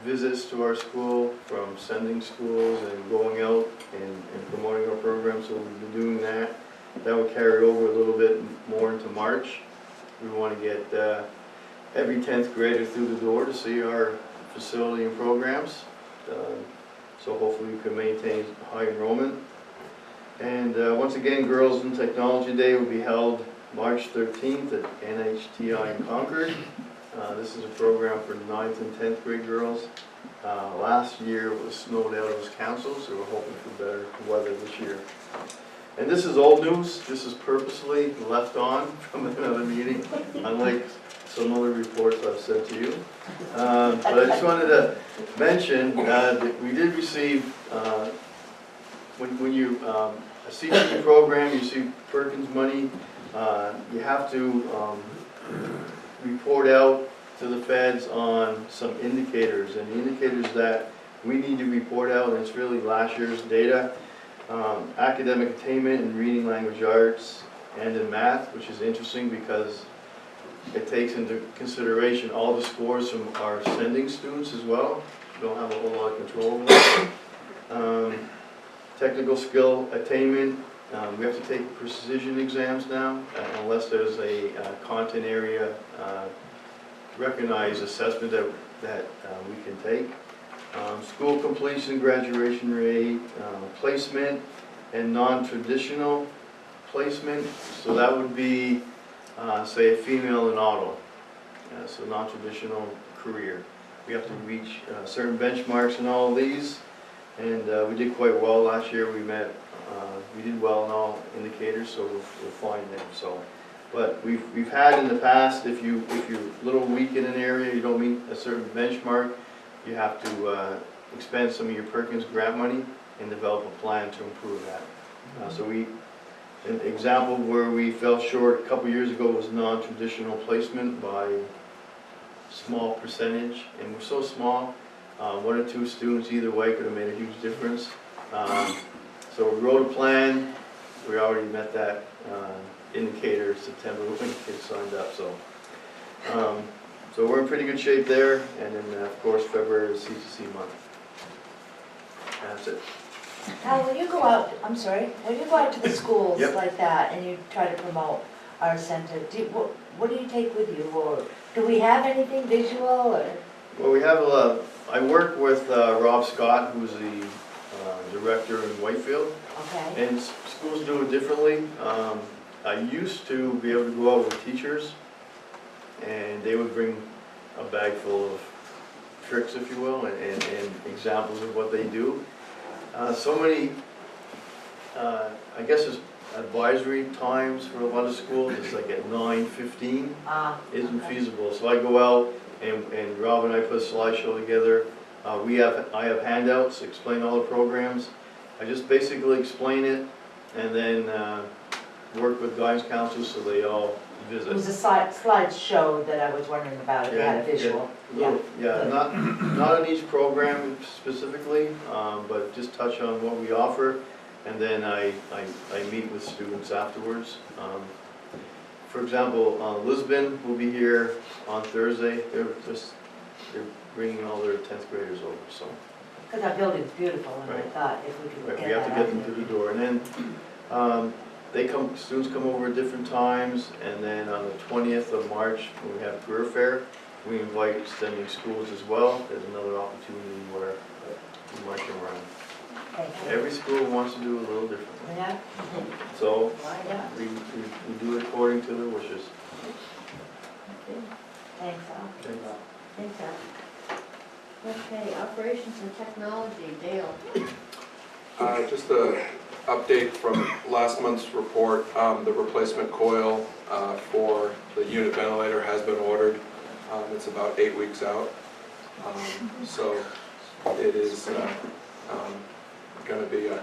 visits to our school, from sending schools and going out and promoting our program, so we've been doing that. That will carry over a little bit more into March. We want to get every 10th grader through the door to see our facility and programs. So hopefully we can maintain high enrollment. And once again, Girls in Technology Day will be held March 13th at NHTI in Concord. This is a program for 9th and 10th grade girls. Last year it was snowed out, it was canceled, so we're hoping for better weather this year. And this is old news. This is purposely left on from another meeting, unlike some other reports I've sent to you. But I just wanted to mention that we did receive, when you, a CTE program, you see Perkins money, you have to report out to the feds on some indicators. And the indicators that we need to report out, and it's really last year's data, academic attainment in reading, language arts, and in math, which is interesting because it takes into consideration all the scores from our sending students as well. We don't have a whole lot of control over that. Technical skill attainment, we have to take precision exams now, unless there's a content area recognized assessment that we can take. School completion, graduation rate, placement, and non-traditional placement. So that would be, say, a female in auto. So non-traditional career. We have to reach certain benchmarks in all of these, and we did quite well last year. We did well in all indicators, so we're fine there. So, but we've had in the past, if you're a little weak in an area, you don't meet a certain benchmark, you have to expend some of your Perkins grant money and develop a plan to improve that. So an example where we fell short a couple years ago was non-traditional placement by a small percentage, and we're so small, 1 or 2 students either way could have made a huge difference. So we wrote a plan. We already met that indicator in September when kids signed up. So So we're in pretty good shape there, and then, of course, February is C2C month. That's it. Now, when you go out, I'm sorry, when you go out to the schools Yep. like that and you try to promote our center, what do you take with you? Or do we have anything visual or? Well, we have I work with Rob Scott, who's the director in Whitefield, Okay, and schools do it differently. I used to be able to go out with teachers, and they would bring a bag full of tricks, if you will, and examples of what they do. So many, I guess it's advisory times for a lot of schools, it's like at 9:15, isn't okay. feasible. So I go out and Rob and I put a slideshow together. I have handouts, explain all the programs. I just basically explain it and then work with guidance counselors so they all It was visit. a slideshow that I was wondering about, if you had a visual. Yeah, not on each program specifically, but just touch on what we offer. And then I meet with students afterwards. For example, Lisbon will be here on Thursday. They're bringing all their 10th graders over, so. Because our building's beautiful, and I Right. thought if we could Right, get we have to that get out them there. through the door. And then students come over at different times. And then on the 20th of March, when we have career fair, we invite extending schools as well. There's another opportunity where we march around. Thank you. Every school wants to do it a little differently. Yeah? So Why not? we do it according to their wishes. Thanks, Al. Thanks, Al. Okay, operations and technology, Dale. Just a update from last month's report. The replacement coil for the unit ventilator has been ordered. It's about 8 weeks out. So it is going to be a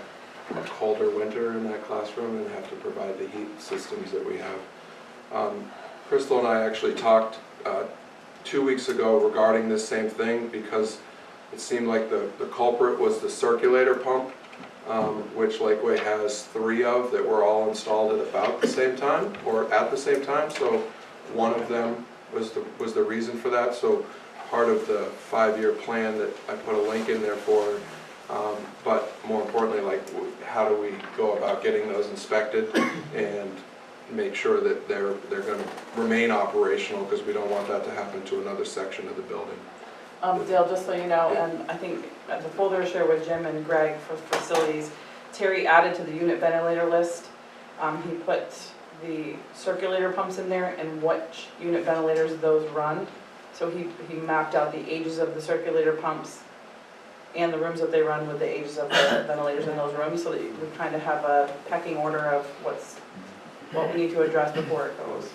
colder winter in that classroom and have to provide the heat systems that we have. Crystal and I actually talked 2 weeks ago regarding this same thing because it seemed like the culprit was the circulator pump, which Lakeway has 3 of that were all installed at about the same time or at the same time. So one of them was the reason for that. So part of the 5-year plan that I put a link in there for, but more importantly, like how do we go about getting those inspected and make sure that they're going to remain operational, because we don't want that to happen to another section of the building. Dale, just so you know, and I think the folder I shared with Jim and Greg for facilities, Terry added to the unit ventilator list. He put the circulator pumps in there and which unit ventilators those run. So he mapped out the ages of the circulator pumps and the rooms that they run with the ages of the ventilators in those rooms, so that we kind of have a pecking order of what we need to address before it goes.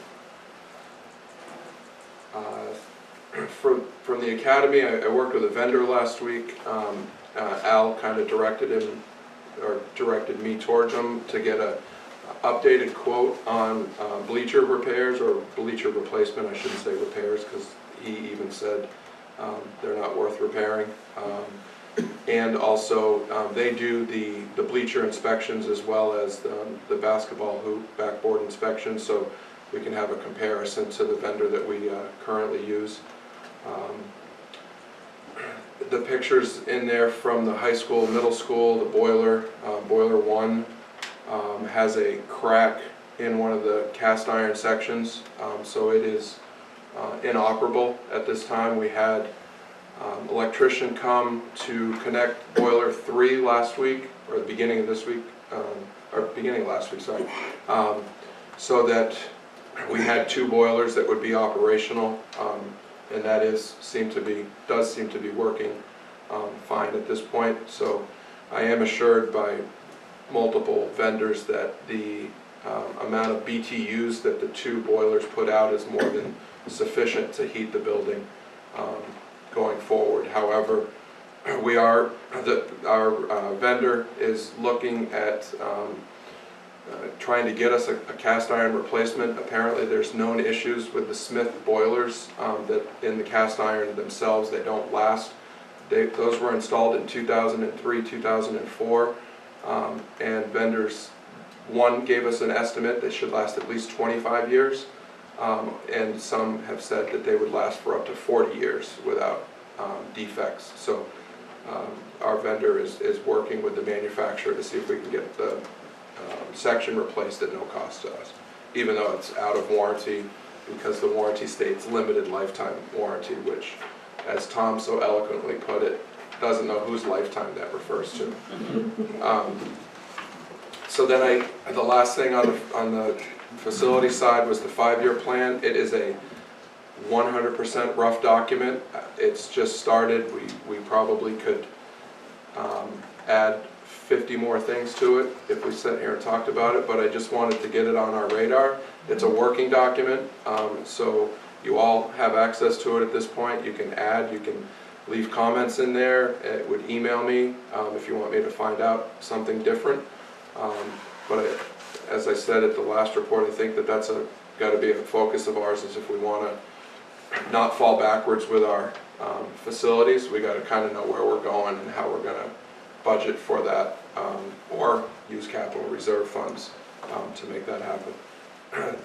From the academy, I worked with a vendor last week. Al kind of directed me towards him to get a updated quote on bleacher repairs, or bleacher replacement. I shouldn't say repairs, because he even said they're not worth repairing. And also, they do the bleacher inspections as well as the basketball hoop backboard inspections, so we can have a comparison to the vendor that we currently use. The pictures in there from the high school, middle school, the boiler, boiler 1 has a crack in one of the cast iron sections, so it is inoperable at this time. We had electrician come to connect boiler 3 last week, or the beginning of this week, or beginning of last week, sorry, so that we had 2 boilers that would be operational, and that does seem to be working fine at this point. So I am assured by multiple vendors that the amount of BTUs that the 2 boilers put out is more than sufficient to heat the building going forward. However, our vendor is looking at trying to get us a cast iron replacement. Apparently there's known issues with the Smith boilers that in the cast iron themselves, they don't last. Those were installed in 2003, 2004, and vendors, one gave us an estimate that should last at least 25 years. and some have said that they would last for up to 40 years without defects. So our vendor is working with the manufacturer to see if we can get the section replaced at no cost to us, even though it's out of warranty, because the warranty states limited lifetime warranty, which, as Tom so eloquently put it, doesn't know whose lifetime that refers to. So then the last thing on the facility side was the 5-year plan. It is a 100% rough document. It's just started. We probably could add 50 more things to it if we sat here and talked about it, but I just wanted to get it on our radar. It's a working document, so you all have access to it at this point. You can add, you can leave comments in there. It would email me if you want me to find out something different. But as I said at the last report, I think that that's got to be a focus of ours, is if we want to not fall backwards with our facilities, we got to kind of know where we're going and how we're going to budget for that, or use capital reserve funds to make that happen.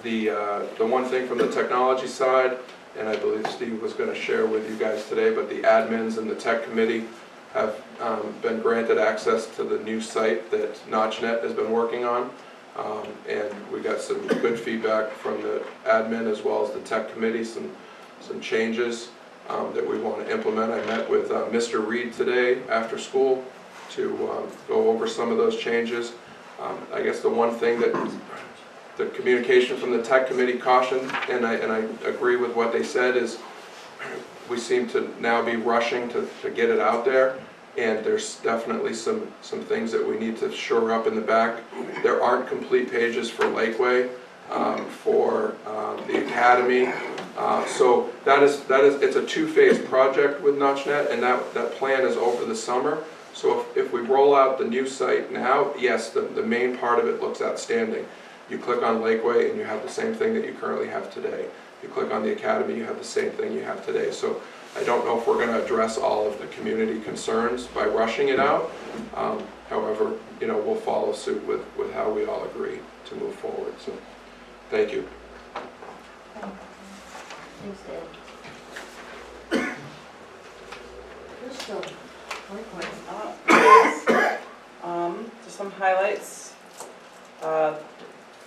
The one thing from the technology side, and I believe Steve was going to share with you guys today, but the admins and the tech committee have been granted access to the new site that NotchNet has been working on, and we got some good feedback from the admin as well as the tech committee, some changes that we want to implement. I met with Mr. Reed today after school to go over some of those changes. I guess the one thing that the communication from the tech committee cautioned, and I agree with what they said, is we seem to now be rushing to get it out there, and there's definitely some things that we need to shore up in the back. There aren't complete pages for Lakeway, for the Academy, so it's a 2-phase project with NotchNet, and that plan is over the summer. So if we roll out the new site now, yes, the main part of it looks outstanding. You click on Lakeway and you have the same thing that you currently have today. You click on the Academy, you have the same thing you have today. So I don't know if we're going to address all of the community concerns by rushing it out. However, we'll follow suit with how we all agree to move forward. So thank you. Thanks, Dave. Crystal. Just some highlights.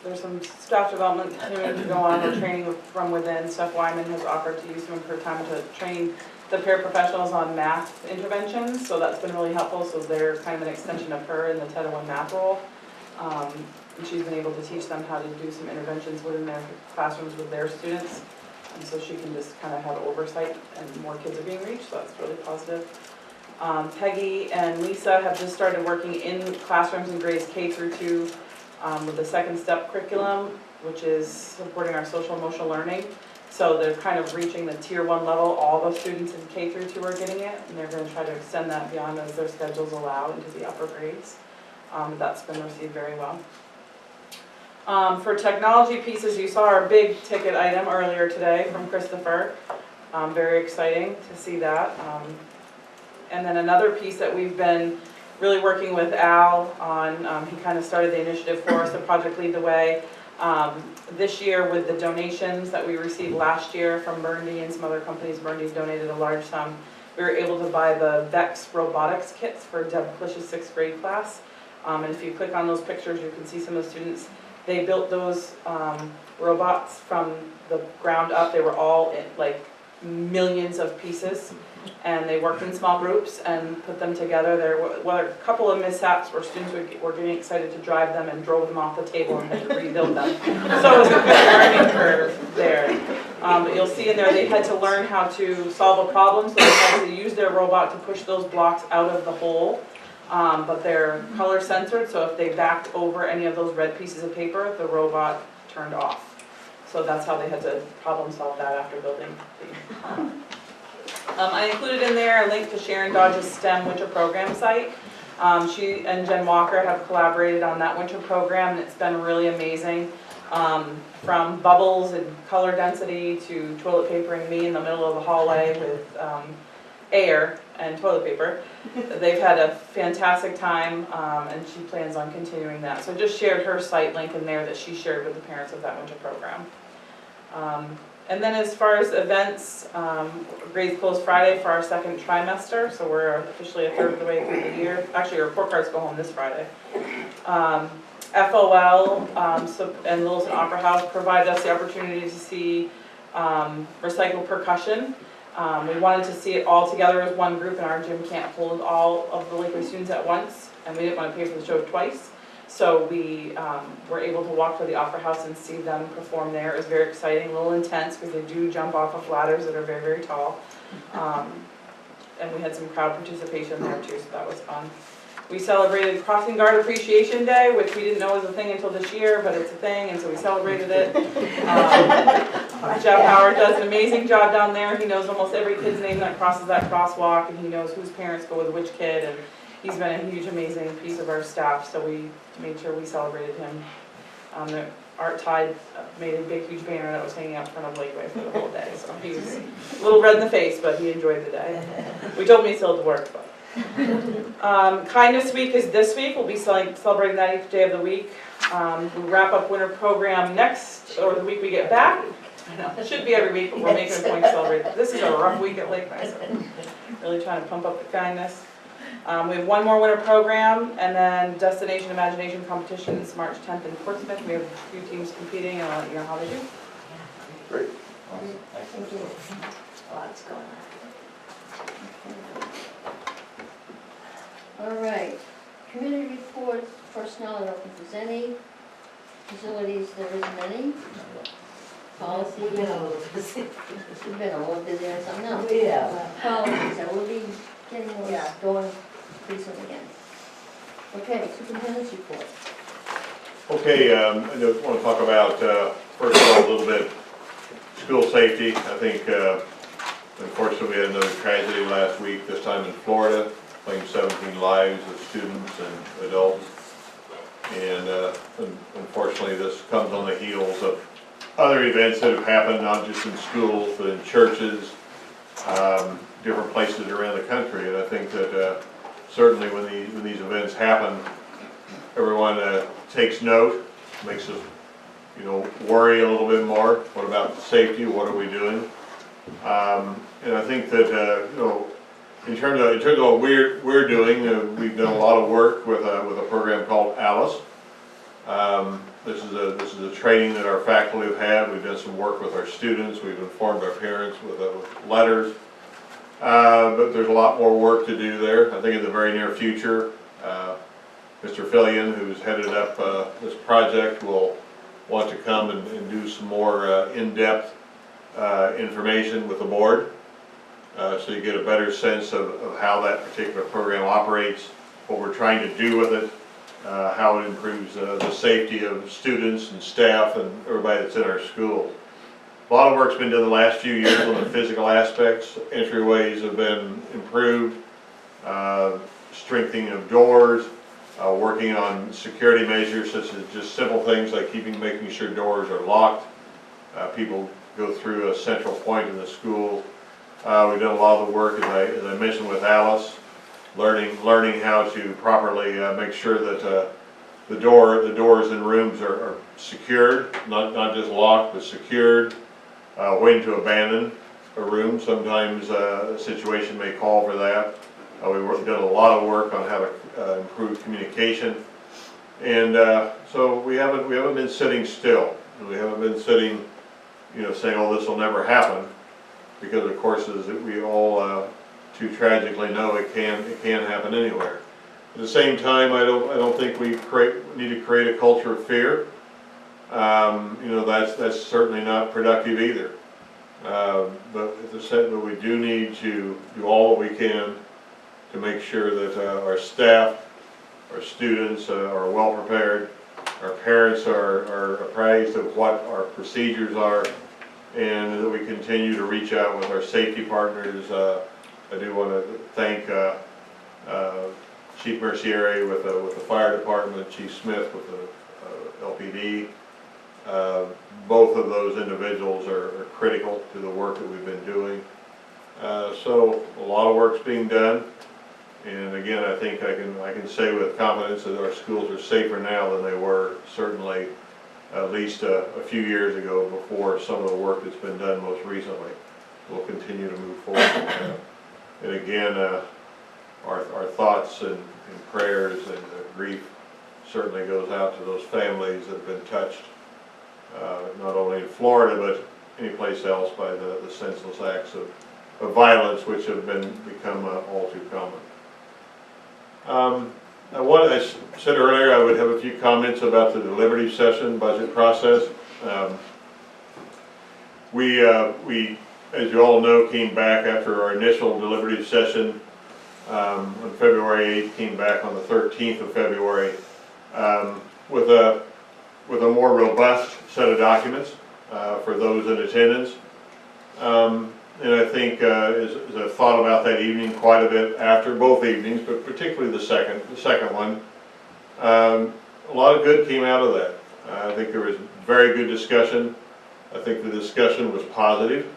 There's some staff development continuing to go on. We're training from within. Steph Wyman has offered to use some of her time to train the paraprofessionals on math interventions, so that's been really helpful. So they're kind of an extension of her in the Title I math role. And she's been able to teach them how to do some interventions within their classrooms with their students. And so she can just kind of have oversight and more kids are being reached, so that's really positive. Peggy and Lisa have just started working in classrooms in grades K through 2 with the second step curriculum, which is supporting our social emotional learning. So they're kind of reaching the tier 1 level. All the students in K through 2 are getting it, and they're going to try to extend that beyond as their schedules allow into the upper grades. That's been received very well. For technology pieces, you saw our big ticket item earlier today from Christopher. Very exciting to see that. And then another piece that we've been really working with Al on, he kind of started the initiative for us, the Project Lead the Way. This year with the donations that we received last year from Burndy and some other companies, Burndy donated a large sum. We were able to buy the VEX robotics kits for Deb Klish's 6th grade class. And if you click on those pictures, you can see some of the students. They built those robots from the ground up. They were all in, like millions of pieces, and they worked in small groups and put them together. There were a couple of mishaps where students were getting excited to drive them and drove them off the table and had to rebuild them. So it was a good learning curve there. But you'll see in there they had to learn how to solve a problem, so they had to use their robot to push those blocks out of the hole. But they're color censored, so if they backed over any of those red pieces of paper, the robot turned off. So that's how they had to problem solve that after building the I included in there a link to Sharon Dodge's STEM winter program site. She and Jen Walker have collaborated on that winter program, and it's been really amazing. From bubbles and color density to toilet papering me in the middle of the hallway with air and toilet paper. They've had a fantastic time, and she plans on continuing that. So just shared her site link in there that she shared with the parents of that winter program. And then as far as events, grades close Friday for our second trimester, so we're officially a third of the way through the year. Actually, our report cards go home this Friday. FOL and Littleton Opera House provided us the opportunity to see recycled percussion. We wanted to see it all together as one group, and our gym can't hold all of the Lakeway students at once, and we didn't want to pay for the show twice. So we were able to walk to the Opera House and see them perform there. It was very exciting, a little intense, because they do jump off of ladders that are very, very tall. And we had some crowd participation there too, so that was fun. We celebrated Crossing Guard Appreciation Day, which we didn't know was a thing until this year, but it's a thing, and so we celebrated it. Jeff Howard does an amazing job down there. He knows almost every kid's name that crosses that crosswalk, and he knows whose parents go with which kid, and he's been a huge, amazing piece of our staff, so we made sure we celebrated him. The Art Tide made a big, huge banner that was hanging out in front of Lakeway for the whole day, so he was a little red in the face, but he enjoyed the day. We told him he still had to work, but. Kindness Week is this week. We'll be celebrating that each day of the week. We wrap up winter program the week we get back. I know, it should be every week, but we're making a point to celebrate. This is a rough week at Lakeway, so really trying to pump up the kindness. We have one more winter program, and then Destination Imagination Competitions, March 10th in Portsmouth. We have a few teams competing, and I'll let you know how they do. Great. Awesome. Thank you. Lots going on. All right, committee reports, personnel, I don't think there's any. Facilities, there isn't any. Policy, you've been a little busy on something else. Yeah. Policies, I will be getting those going pretty soon again. Okay, superintendent's report. Okay, I just want to talk about, first of all, a little bit school safety. I think, unfortunately, we had another tragedy last week, this time in Florida, claimed 17 lives of students and adults. And unfortunately, this comes on the heels of other events that have happened, not just in schools, but in churches, different places around the country. And I think that certainly when these events happen, everyone takes note, makes us, worry a little bit more. What about the safety? What are we doing? And I think that in terms of what we're doing, we've done a lot of work with a program called Alice. This is a training that our faculty have had. We've done some work with our students. We've informed our parents with letters. But there's a lot more work to do there. I think in the very near future, Mr. Fillion, who's headed up this project, will want to come and do some more in-depth information with the board. So you get a better sense of how that particular program operates, what we're trying to do with it, how it improves the safety of students and staff and everybody that's in our schools. A lot of work's been done the last few years on the physical aspects. Entryways have been improved, strengthening of doors, working on security measures such as just simple things like making sure doors are locked. People go through a central point in the school. We've done a lot of the work, as I mentioned, with Alice, learning how to properly make sure that the doors in rooms are secured, not just locked, but secured. Waiting to abandon a room, sometimes a situation may call for that. We've done a lot of work on how to improve communication, and so we haven't been sitting still. We haven't been sitting, saying, "Oh, this will never happen." Because of course, as we all too tragically know, it can happen anywhere. At the same time, I don't think we need to create a culture of fear. That's certainly not productive either. But we do need to do all that we can to make sure that our staff, our students are well prepared, our parents are apprised of what our procedures are, and that we continue to reach out with our safety partners. I do want to thank Chief Mercieri with the fire department, Chief Smith with the LPD. Both of those individuals are critical to the work that we've been doing. So a lot of work's being done, and again, I think I can say with confidence that our schools are safer now than they were certainly at least a few years ago before some of the work that's been done most recently will continue to move forward. And again, our thoughts and prayers and grief certainly goes out to those families that have been touched, not only in Florida, but any place else by the senseless acts of violence which have become all too common. I said earlier I would have a few comments about the deliberative session budget process. We, as you all know, came back after our initial deliberative session on February 8th, came back on the 13th of February with a more robust set of documents for those in attendance. And I think as I thought about that evening quite a bit after both evenings, but particularly the second one, a lot of good came out of that. I think there was very good discussion. I think the discussion was positive.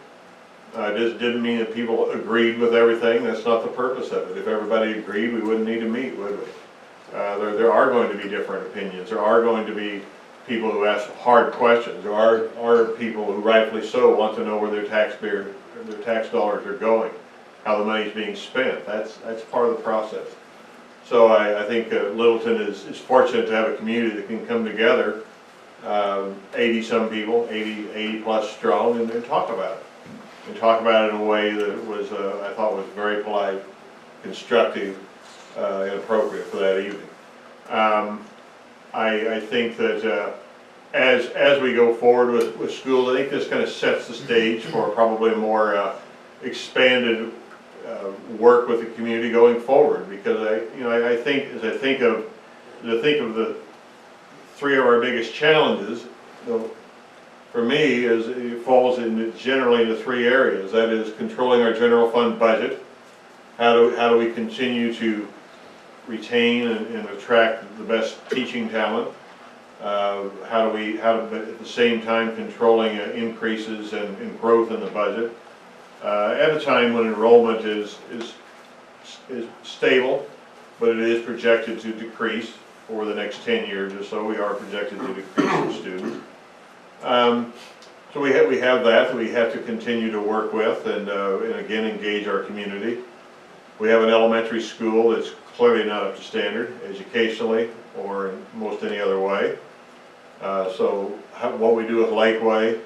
It just didn't mean that people agreed with everything. That's not the purpose of it. If everybody agreed, we wouldn't need to meet, would we? There are going to be different opinions. There are going to be people who ask hard questions. There are people who rightfully so want to know where their tax dollars are going, how the money is being spent. That's part of the process. So I think Littleton is fortunate to have a community that can come together, 80-some people, 80 plus strong, and talk about it. And talk about it in a way that was, I thought was very polite, constructive, and appropriate for that evening. I think that as we go forward with schools, I think this kind of sets the stage for probably a more expanded work with the community going forward. Because I think as I think of the three of our biggest challenges, for me, it falls generally into three areas. That is controlling our general fund budget. How do we continue to retain and attract the best teaching talent? How do at the same time controlling increases and growth in the budget at a time when enrollment is stable, but it is projected to decrease over the next 10 years or so. We are projected to decrease in students. So we have that we have to continue to work with and again engage our community. We have an elementary school that's clearly not up to standard educationally or in most any other way. So what we do with Lakeway,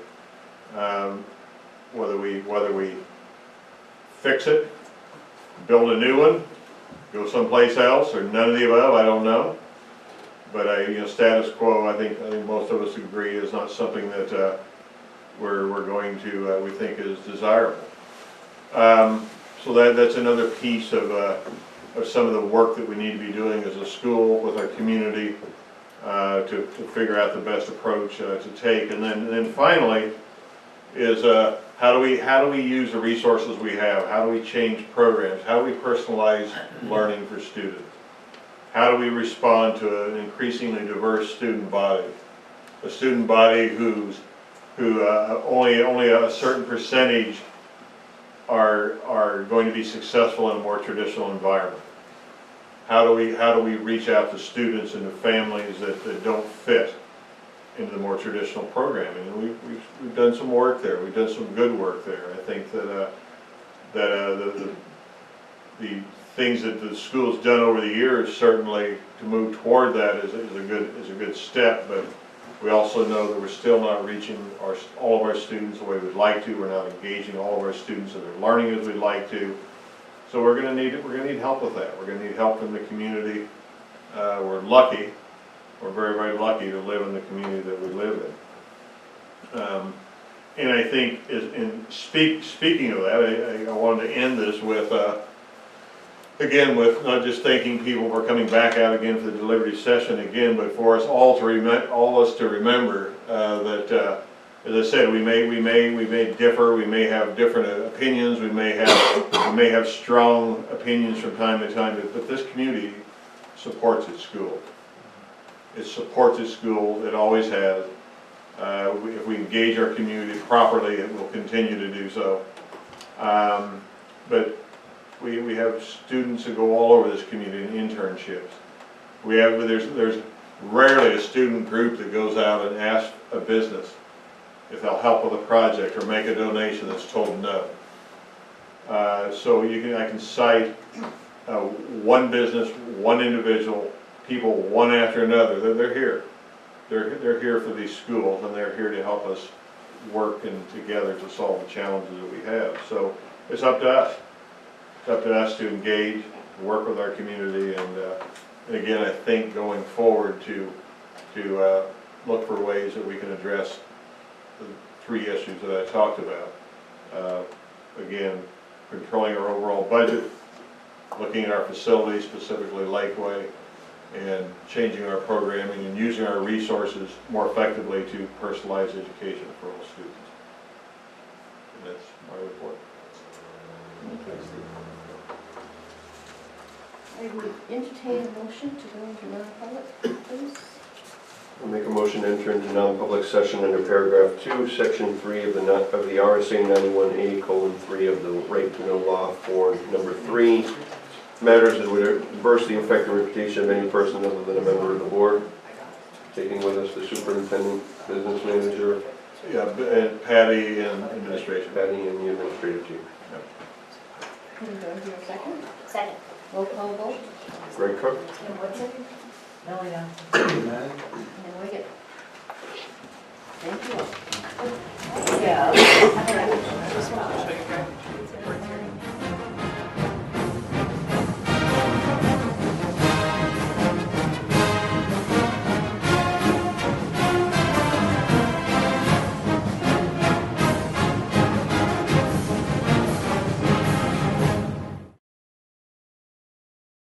whether we fix it, build a new one, go someplace else, or none of the above, I don't know. But status quo, I think most of us agree is not something that we're going to we think is desirable. So that's another piece of some of the work that we need to be doing as a school with our community to figure out the best approach to take. And then finally is how do we use the resources we have? How do we change programs? How do we personalize learning for students? How do we respond to an increasingly diverse student body? A student body who only a certain percentage are going to be successful in a more traditional environment. How do we reach out to students and to families that don't fit into the more traditional programming? And we've done some work there. We've done some good work there. I think that the things that the school's done over the years, certainly to move toward that is a good step. But we also know that we're still not reaching all of our students the way we'd like to. We're not engaging all of our students in their learning as we'd like to. So we're going to need help with that. We're going to need help from the community. We're lucky. We're very, very lucky to live in the community that we live in. And I think, speaking of that, I wanted to end this with, again, with not just thanking people for coming back out again for the deliberative session again, but for us all to remember that, as I said, we may differ, we may have different opinions, we may have strong opinions from time to time, but this community supports its school. It supports its school. It always has. If we engage our community properly, it will continue to do so. But we have students that go all over this community in internships. There's rarely a student group that goes out and asks a business if they'll help with a project or make a donation that's told no. So I can cite one business, one individual, people one after another. They're here. They're here for these schools, and they're here to help us work together to solve the challenges that we have. So it's up to us. It's up to us to engage, work with our community, and again, I think going forward to look for ways that we can address the three issues that I talked about. Again, controlling our overall budget, looking at our facilities, specifically Lakeway, and changing our programming and using our resources more effectively to personalize education for all students. And that's my report. I would entertain a motion to go into non-public, please. I'll make a motion to enter into non-public session under paragraph 2, section 3 of the RSA 91A:3 of the Right to Know law for number 3, matters that would adversely affect the reputation of any person other than a member of the board. Taking with us the superintendent, business manager, Yeah, and Patty and administration. Patty, and the administrative team. Can you go here a second? Second. Roll call vote. Greg Cook? And Woodson? Melanie Johnson. And Wiggett. Thank you. Yeah. I just want to show you